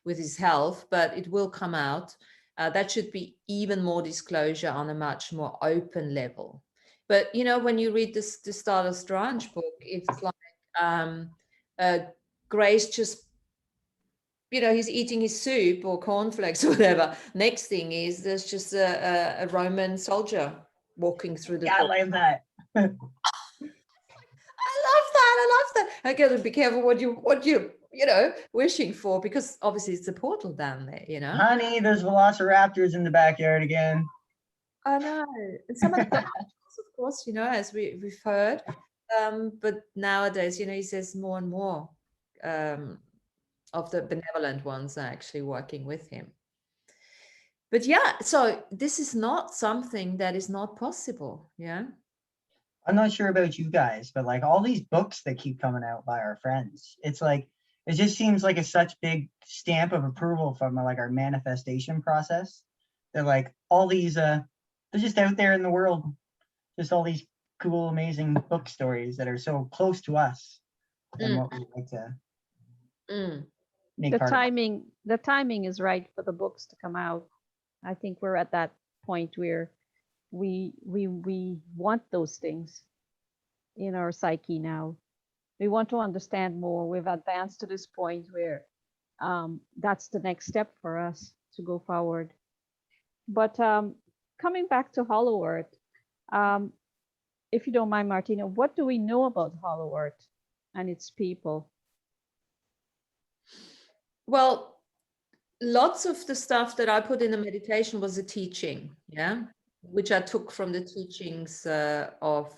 S1: with his health, but it will come out. That should be even more disclosure on a much more open level. But you know, when you read the Stardust Ranch book, it's like Grace just, you know, he's eating his soup or cornflakes or whatever. Next thing is there's just a Roman soldier walking through the
S3: Yeah, I like that.
S1: I love that. I love that. I gotta be careful what you know, wishing for, because obviously it's a portal down there, you know.
S3: Honey, there's velociraptors in the backyard again.
S1: I know. And some of the of course, you know, as we've heard. But nowadays, you know, he says more and more of the benevolent ones are actually working with him. But yeah, so this is not something that is not possible. Yeah.
S3: I'm not sure about you guys, but like all these books that keep coming out by our friends, it's like, it just seems like a such big stamp of approval from like our manifestation process. They're like all these, they're just out there in the world, just all these cool, amazing book stories that are so close to us and what we like to make
S6: The
S3: part
S6: the timing is right for the books to come out. I think we're at that point where we want those things in our psyche now. We want to understand more. We've advanced to this point where that's the next step for us to go forward. But coming back to Hollow Earth, if you don't mind, Martina, what do we know about Hollow Earth and its people?
S1: Well, lots of the stuff that I put in the meditation was a teaching, yeah, which I took from the teachings of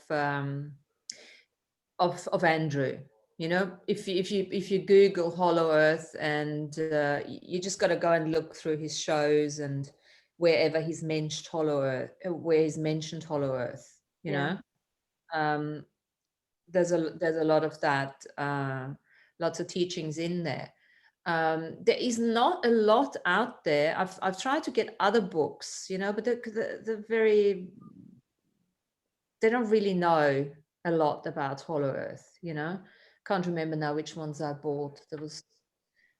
S1: Andrew. You know, if you Google Hollow Earth, and you just got to go and look through his shows and wherever he's mentioned Hollow Earth, you know, there's a lot of that, lots of teachings in there. There is not a lot out there. I've tried to get other books, you know, but they don't really know a lot about Hollow Earth, you know. Can't remember now which ones I bought. There was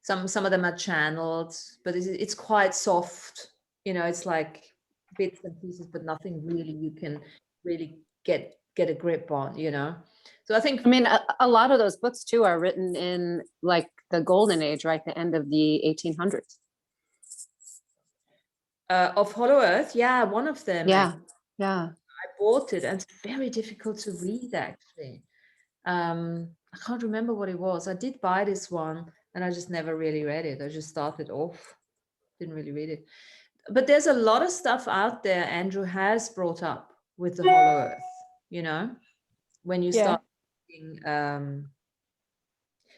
S1: Some of them are channeled, but it's quite soft. You know, it's like bits and pieces, but nothing really you can really get a grip on. You know, so I think
S2: I mean, a lot of those books too are written in like the golden age, right? The end of the 1800s.
S1: Of Hollow Earth, yeah, one of them.
S2: Yeah, yeah.
S1: I bought it, and it's very difficult to read actually. I can't remember what it was. I did buy this one, and I just never really read it. I just started off, didn't really read it. But there's a lot of stuff out there Andrew has brought up with the Hollow Earth. You know, when you
S6: Yeah.
S1: start reading,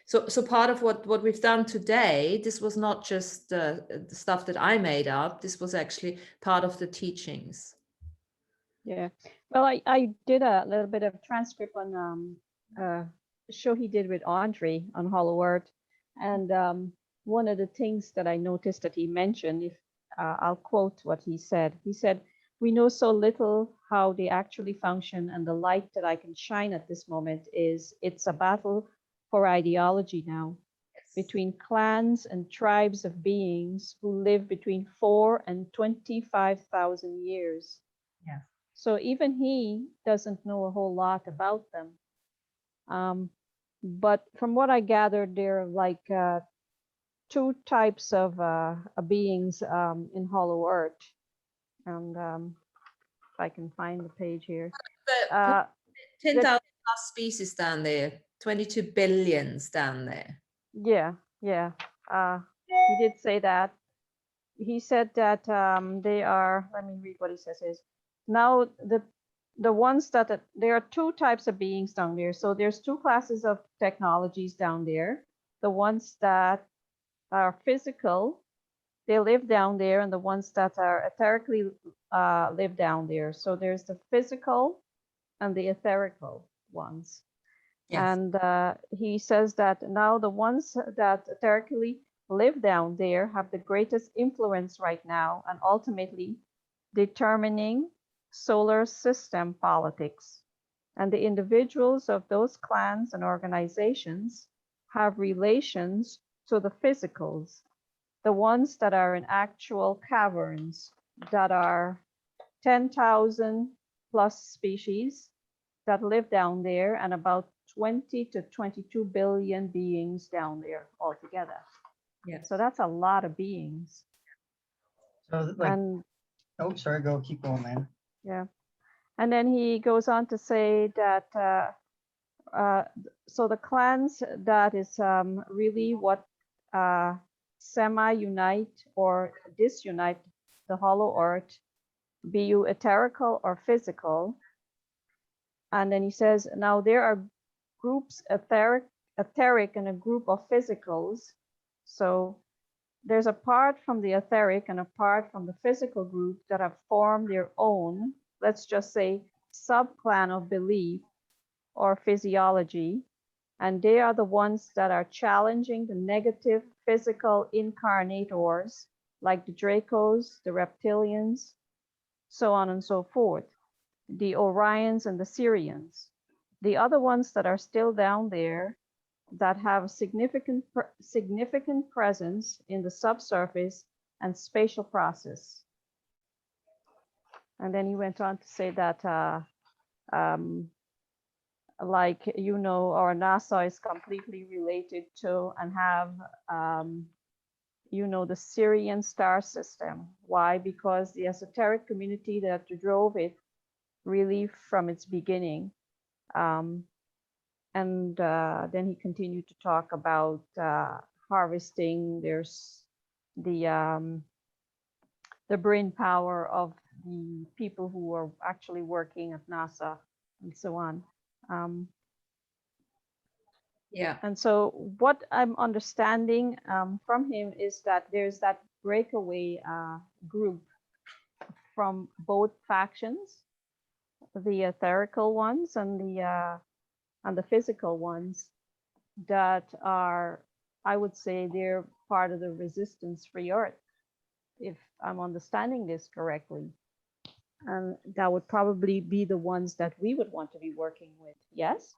S1: so part of what we've done today, this was not just the stuff that I made up. This was actually part of the teachings.
S6: Yeah. Well, I did a little bit of transcript on a show he did with Audrey on Hollow Earth. And one of the things that I noticed that he mentioned, if I'll quote what he said. He said, "We know so little how they actually function, and the light that I can shine at this moment is it's a battle for ideology now between clans and tribes of beings who live between 4 and 25,000 years.
S1: Yeah.
S6: So even he doesn't know a whole lot about them. But from what I gathered, there are like two types of beings in Hollow Earth. And if I can find the page here.
S1: But 10,000 plus species down there, 22 billions down there.
S6: Yeah, yeah. He did say that. He said that they are, let me read what he says is, now the ones that, there are two types of beings down there. So there's two classes of technologies down there. The ones that are physical, they live down there, and the ones that are etherically live down there. So there's the physical and the etherical ones.
S1: Yes.
S6: And he says that now the ones that etherically live down there have the greatest influence right now, and ultimately determining solar system politics. And the individuals of those clans and organizations have relations to the physicals, the ones that are in actual caverns that are 10,000 plus species that live down there, and about 20 to 22 billion beings down there altogether.
S1: Yeah.
S6: So that's a lot of beings.
S3: So like,
S6: And
S3: oh, sorry, keep going, man.
S6: yeah. And then he goes on to say that, so the clans, that is really what semi-unite or disunite the Hollow Earth, be you etherical or physical. And then he says, now there are groups, etheric and a group of physicals. So there's a part from the etheric and a part from the physical group that have formed their own, let's just say, subclan of belief or physiology. And they are the ones that are challenging the negative physical incarnators, like the Dracos, the reptilians, so on and so forth, the Orions and the Syrians. The other ones that are still down there that have significant presence in the subsurface and spatial process. And then he went on to say that like, you know, our NASA is completely related to and have, you know, the Syrian star system. Why? Because the esoteric community that drove it really from its beginning. And then he continued to talk about harvesting. There's the brain power of the people who are actually working at NASA and so on.
S1: Yeah.
S6: And so what I'm understanding from him is that there's that breakaway group from both factions, the etherical ones and the physical ones, that are, I would say, they're part of the resistance free earth, if I'm understanding this correctly. And that would probably be the ones that we would want to be working with. Yes?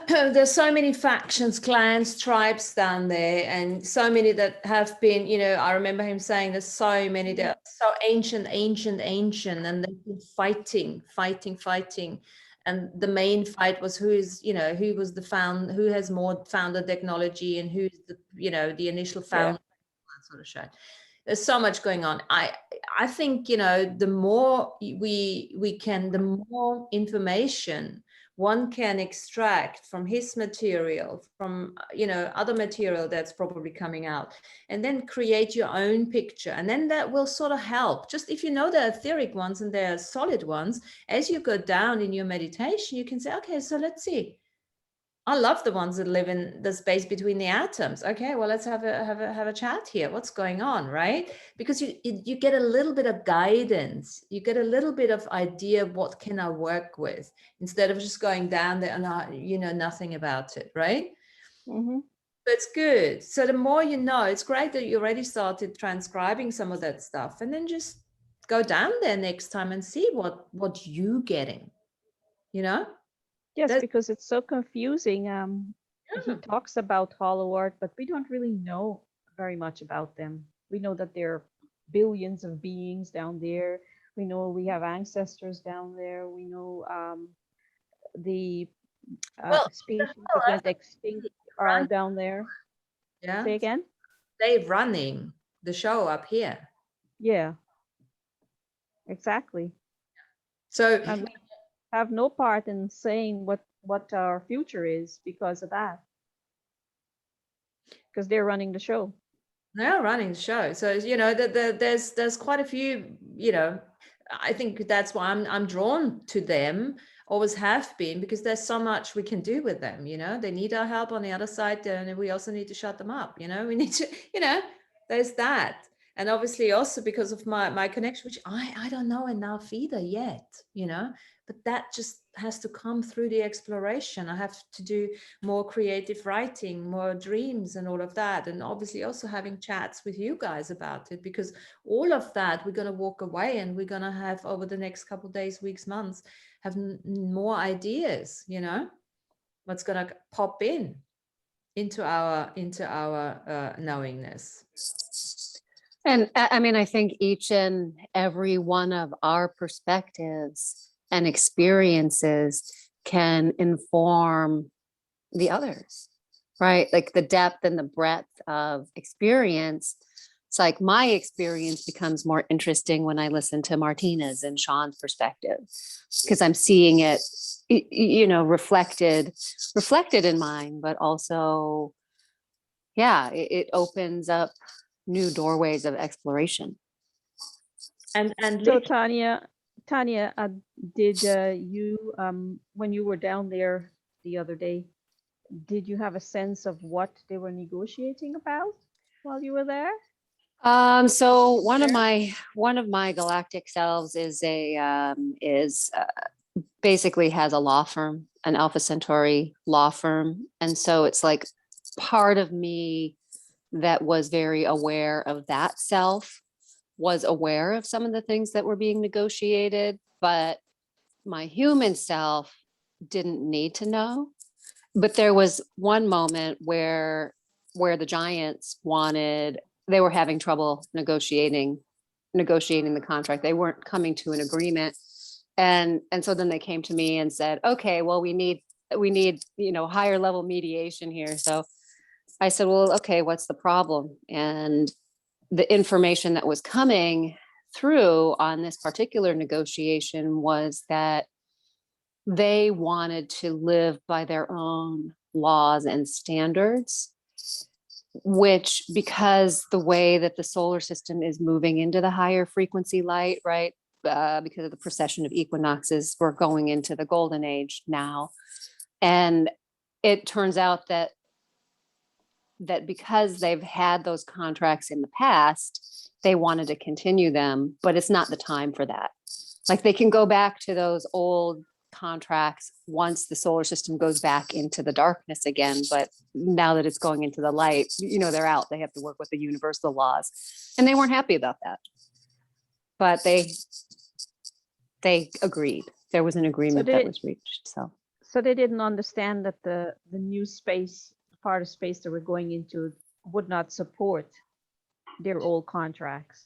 S1: there's so many factions, clans, tribes down there, and so many that have been, you know, I remember him saying there's so many that are so ancient, and they've been fighting. And the main fight was who is, you know, who was who has more founder technology, and who's the, you know, the initial founder, that sort of shit. There's so much going on. I think, you know, the more the more information one can extract from his material, from, you know, other material that's probably coming out, and then create your own picture. And then that will sort of help. Just if you know the etheric ones and the solid ones, as you go down in your meditation, you can say, okay, so let's see. I love the ones that live in the space between the atoms. Okay, well, let's have a chat here. What's going on, right? Because you get a little bit of guidance. You get a little bit of idea of what can I work with, instead of just going down there and you know nothing about it, right?
S6: Mm-hmm.
S1: But it's good. So the more you know, it's great that you already started transcribing some of that stuff, and then just go down there next time and see what you getting, you know?
S6: Yes,
S1: That's,
S6: because it's so confusing. He
S1: yeah.
S6: talks about hollow earth, but we don't really know very much about them. We know that there are billions of beings down there. We know we have ancestors down there. We know the
S1: Well,
S6: species that went extinct are down there.
S1: yeah.
S6: Say again?
S1: They running the show up here.
S6: Yeah, exactly.
S1: So
S6: And we have no part in saying what our future is because of that. Because they're running the show.
S1: they're running the show. So, you know, there's quite a few, you know, I think that's why I'm drawn to them, always have been, because there's so much we can do with them, you know. They need our help on the other side, and we also need to shut them up, you know. We need to, you know, there's that. And obviously also because of my connection, which I don't know enough either yet, you know, but that just has to come through the exploration. I have to do more creative writing, more dreams and all of that. And obviously also having chats with you guys about it, because all of that, we're going to walk away and we're going to have over the next couple of days, weeks, months, have more ideas, you know, what's going to pop into our knowingness.
S2: And I mean, I think each and every one of our perspectives and experiences can inform the others, right? Like the depth and the breadth of experience. It's like my experience becomes more interesting when I listen to Martina's and Sean's perspective, because I'm seeing it, you know, reflected in mine, but also, yeah, it opens up new doorways of exploration.
S1: And
S6: so Tanya, did you when you were down there the other day, did you have a sense of what they were negotiating about while you were there?
S2: So one of my galactic selves is basically has a law firm, an Alpha Centauri law firm, and so it's like part of me that was very aware of that self was aware of some of the things that were being negotiated, but my human self didn't need to know. But there was one moment where the giants they were having trouble negotiating the contract. They weren't coming to an agreement. And so then they came to me and said, okay, well, we need, you know, higher level mediation here. So I said, well, okay, what's the problem? And the information that was coming through on this particular negotiation was that they wanted to live by their own laws and standards, which, because the way that the solar system is moving into the higher frequency light, right? Because of the precession of equinoxes, we're going into the golden age now. And it turns out that because they've had those contracts in the past, they wanted to continue them, but it's not the time for that. Like they can go back to those old contracts once the solar system goes back into the darkness again. But now that it's going into the light, you know, they're out. They have to work with the universal laws. And they weren't happy about that. But they agreed. There was an agreement that was reached. So
S6: So they didn't understand that the new space, part of space that we're going into, would not support their old contracts.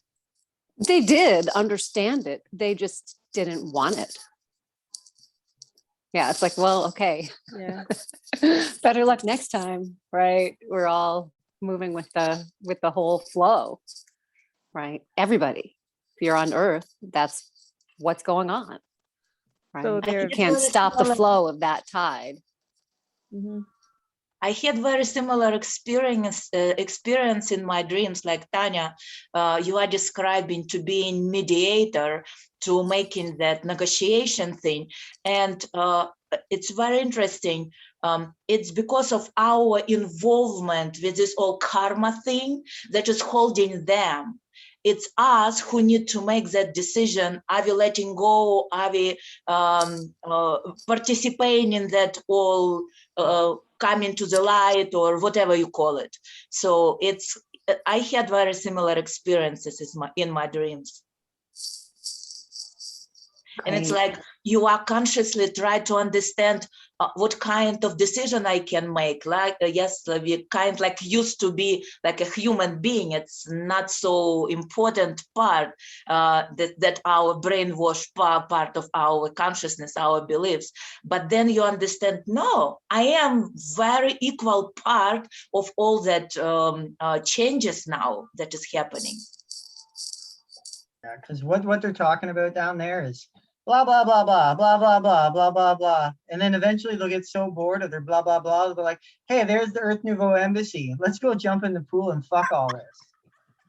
S2: They did understand it. They just didn't want it. Yeah, it's like, well, okay.
S6: Yeah.
S2: Better luck next time, right? We're all moving with the whole flow, right? Everybody. If you're on Earth, that's what's going on. Right.
S6: So
S2: You
S6: they're
S2: can't stop the flow of that tide.
S6: Mhm.
S4: I had very similar experience in my dreams, like Tanya, you are describing to being mediator, to making that negotiation thing. And it's very interesting. It's because of our involvement with this whole karma thing that is holding them. It's us who need to make that decision. Are we letting go? Are we participating in that all coming to the light, or whatever you call it? So I had very similar experiences in my dreams. And it's like you are consciously trying to understand what kind of decision I can make. Like, yes, we kind like used to be like a human being. It's not so important part that our brainwash part of our consciousness, our beliefs. But then you understand, no, I am very equal part of all that changes now that is happening.
S3: Yeah, because what they're talking about down there is blah, blah, blah, blah, blah, blah, blah, blah, blah, blah. And then eventually they'll get so bored of their blah, blah, blah. They'll be like, hey, there's the Earth Nouveau Embassy. Let's go jump in the pool and fuck all this.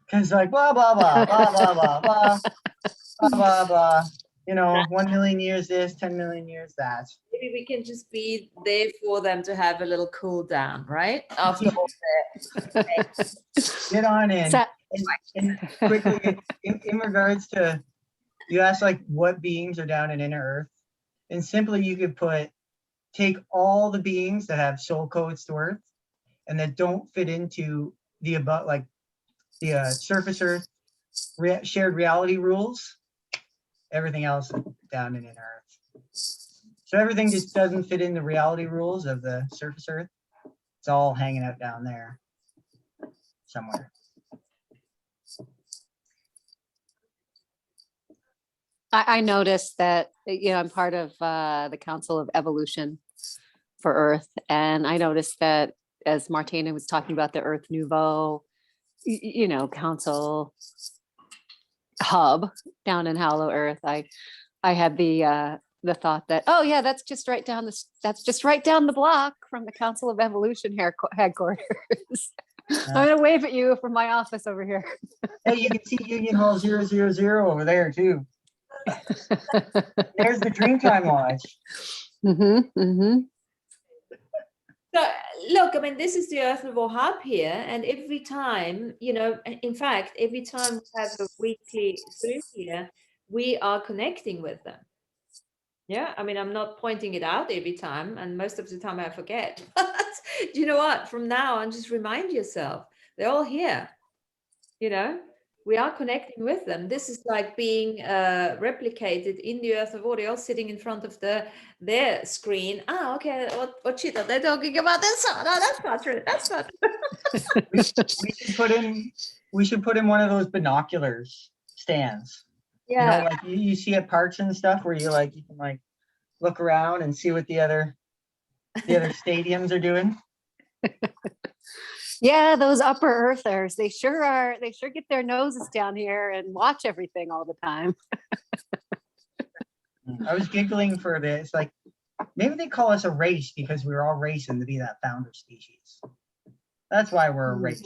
S3: Because like blah, blah, blah, blah, blah, blah, blah, blah, blah, blah. You know, 1 million years this, 10 million years that.
S1: Maybe we can just be there for them to have a little cool down, right? After all
S3: Get on in. And quickly, in regards to, you asked like what beings are down in inner Earth, and simply you could take all the beings that have soul codes to Earth and that don't fit into the above, like the surface Earth shared reality rules, everything else down in inner Earth. So everything just doesn't fit in the reality rules of the surface Earth. It's all hanging out down there somewhere.
S2: I noticed that, I'm part of the Council of Evolution for Earth. And I noticed that as Martina was talking about the Earth Nouveau, Council Hub down in Hollow Earth, I had the thought that, oh yeah, that's just right down the block from the Council of Evolution headquarters. I'm gonna wave at you from my office over here.
S3: Hey, you can see Union Hall 000 over there too. There's the Dreamtime Lodge.
S2: Mm-hmm, mm-hmm.
S1: So look, I mean, this is the Earth Nouveau Hub here, and every time, in fact, every time we have a weekly through here, we are connecting with them. Yeah, I mean, I'm not pointing it out every time, and most of the time I forget. But you know what? From now on, just remind yourself, they're all here. We are connecting with them. This is like being replicated in the Earth Nouveau. They're all sitting in front of their screen. Okay, what shit are they talking about this? Oh, no, that's not true. That's not true.
S3: we should put in one of those binoculars stands.
S1: Yeah.
S3: Like you see at parks and stuff where you can look around and see what the other stadiums are doing.
S2: Yeah, those upper earthers, they sure are. They sure get their noses down here and watch everything all the time.
S3: I was giggling for this, like maybe they call us a race because we were all racing to be that founder species. That's why we're a race.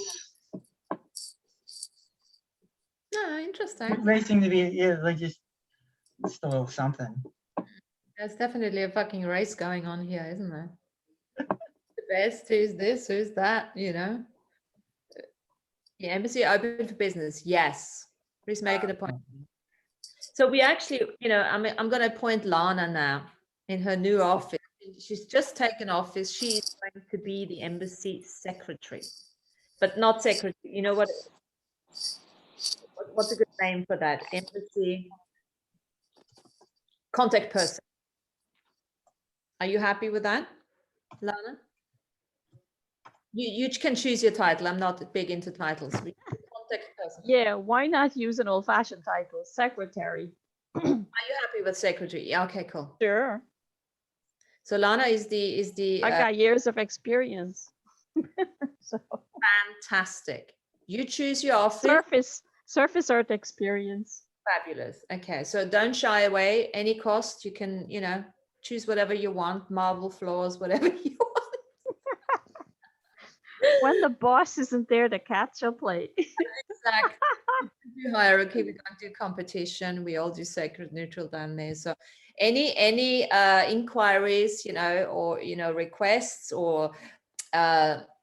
S1: No, interesting.
S3: Racing to be just a little something.
S1: There's definitely a fucking race going on here, isn't there? The best, who's this, who's that, The embassy open for business. Yes. Please make it a point. So we actually, I'm going to appoint Lana now in her new office. She's just taken office. She's going to be the embassy secretary, but not secretary. You know what's a good name for that? Embassy contact person. Are you happy with that, Lana? You can choose your title. I'm not big into titles. Contact person.
S6: Yeah, why not use an old-fashioned title, secretary?
S1: Are you happy with secretary? Yeah, okay, cool.
S6: Sure.
S1: So Lana is the
S6: I got years of experience. So
S1: fantastic. You choose your office.
S6: surface art experience.
S1: Fabulous. Okay, so don't shy away. Any cost, you can, choose whatever you want, marble floors, whatever you want.
S6: When the boss isn't there, the cat shall play.
S1: Exactly. We do hierarchy, we don't do competition. We all do sacred neutral down there. So any inquiries, or requests or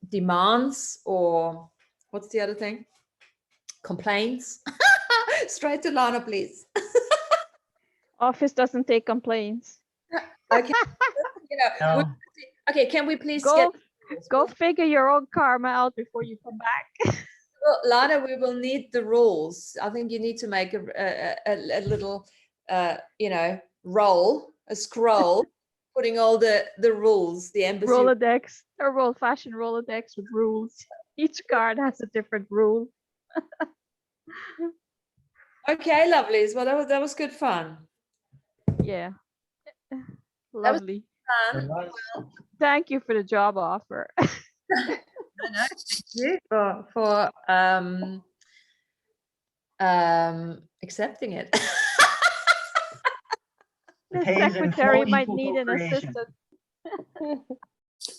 S1: demands, or what's the other thing? Complaints. Straight to Lana, please.
S6: Office doesn't take complaints.
S1: Okay.
S3: No.
S1: Okay, can we please
S6: Go figure your own karma out before you come back.
S1: Well, Lana, we will need the rules. I think you need to make a little, a scroll, putting all the rules, the embassy.
S6: Rolodex, a old-fashioned Rolodex with rules. Each card has a different rule.
S1: Okay, lovelies. Well, that was good fun.
S6: Yeah. Lovely.
S3: It was.
S6: Thank you for the job offer.
S1: Thank you for accepting it.
S6: The
S3: Pays in
S6: secretary
S3: full
S6: might
S3: equal
S6: need an
S3: co-creation.
S6: assistant.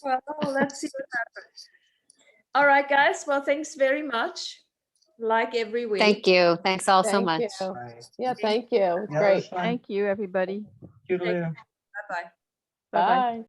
S1: Well, let's see what happens. All right, guys. Well, thanks very much. Like every week.
S2: Thank you. Thanks all so
S8: Thank
S2: much.
S8: you.
S3: Right.
S8: Yeah, thank you. It's
S3: Yeah, that
S8: great.
S3: was fun.
S6: Thank you, everybody.
S3: Toodaloo.
S1: Bye-bye.
S6: Bye-bye.
S8: Bye.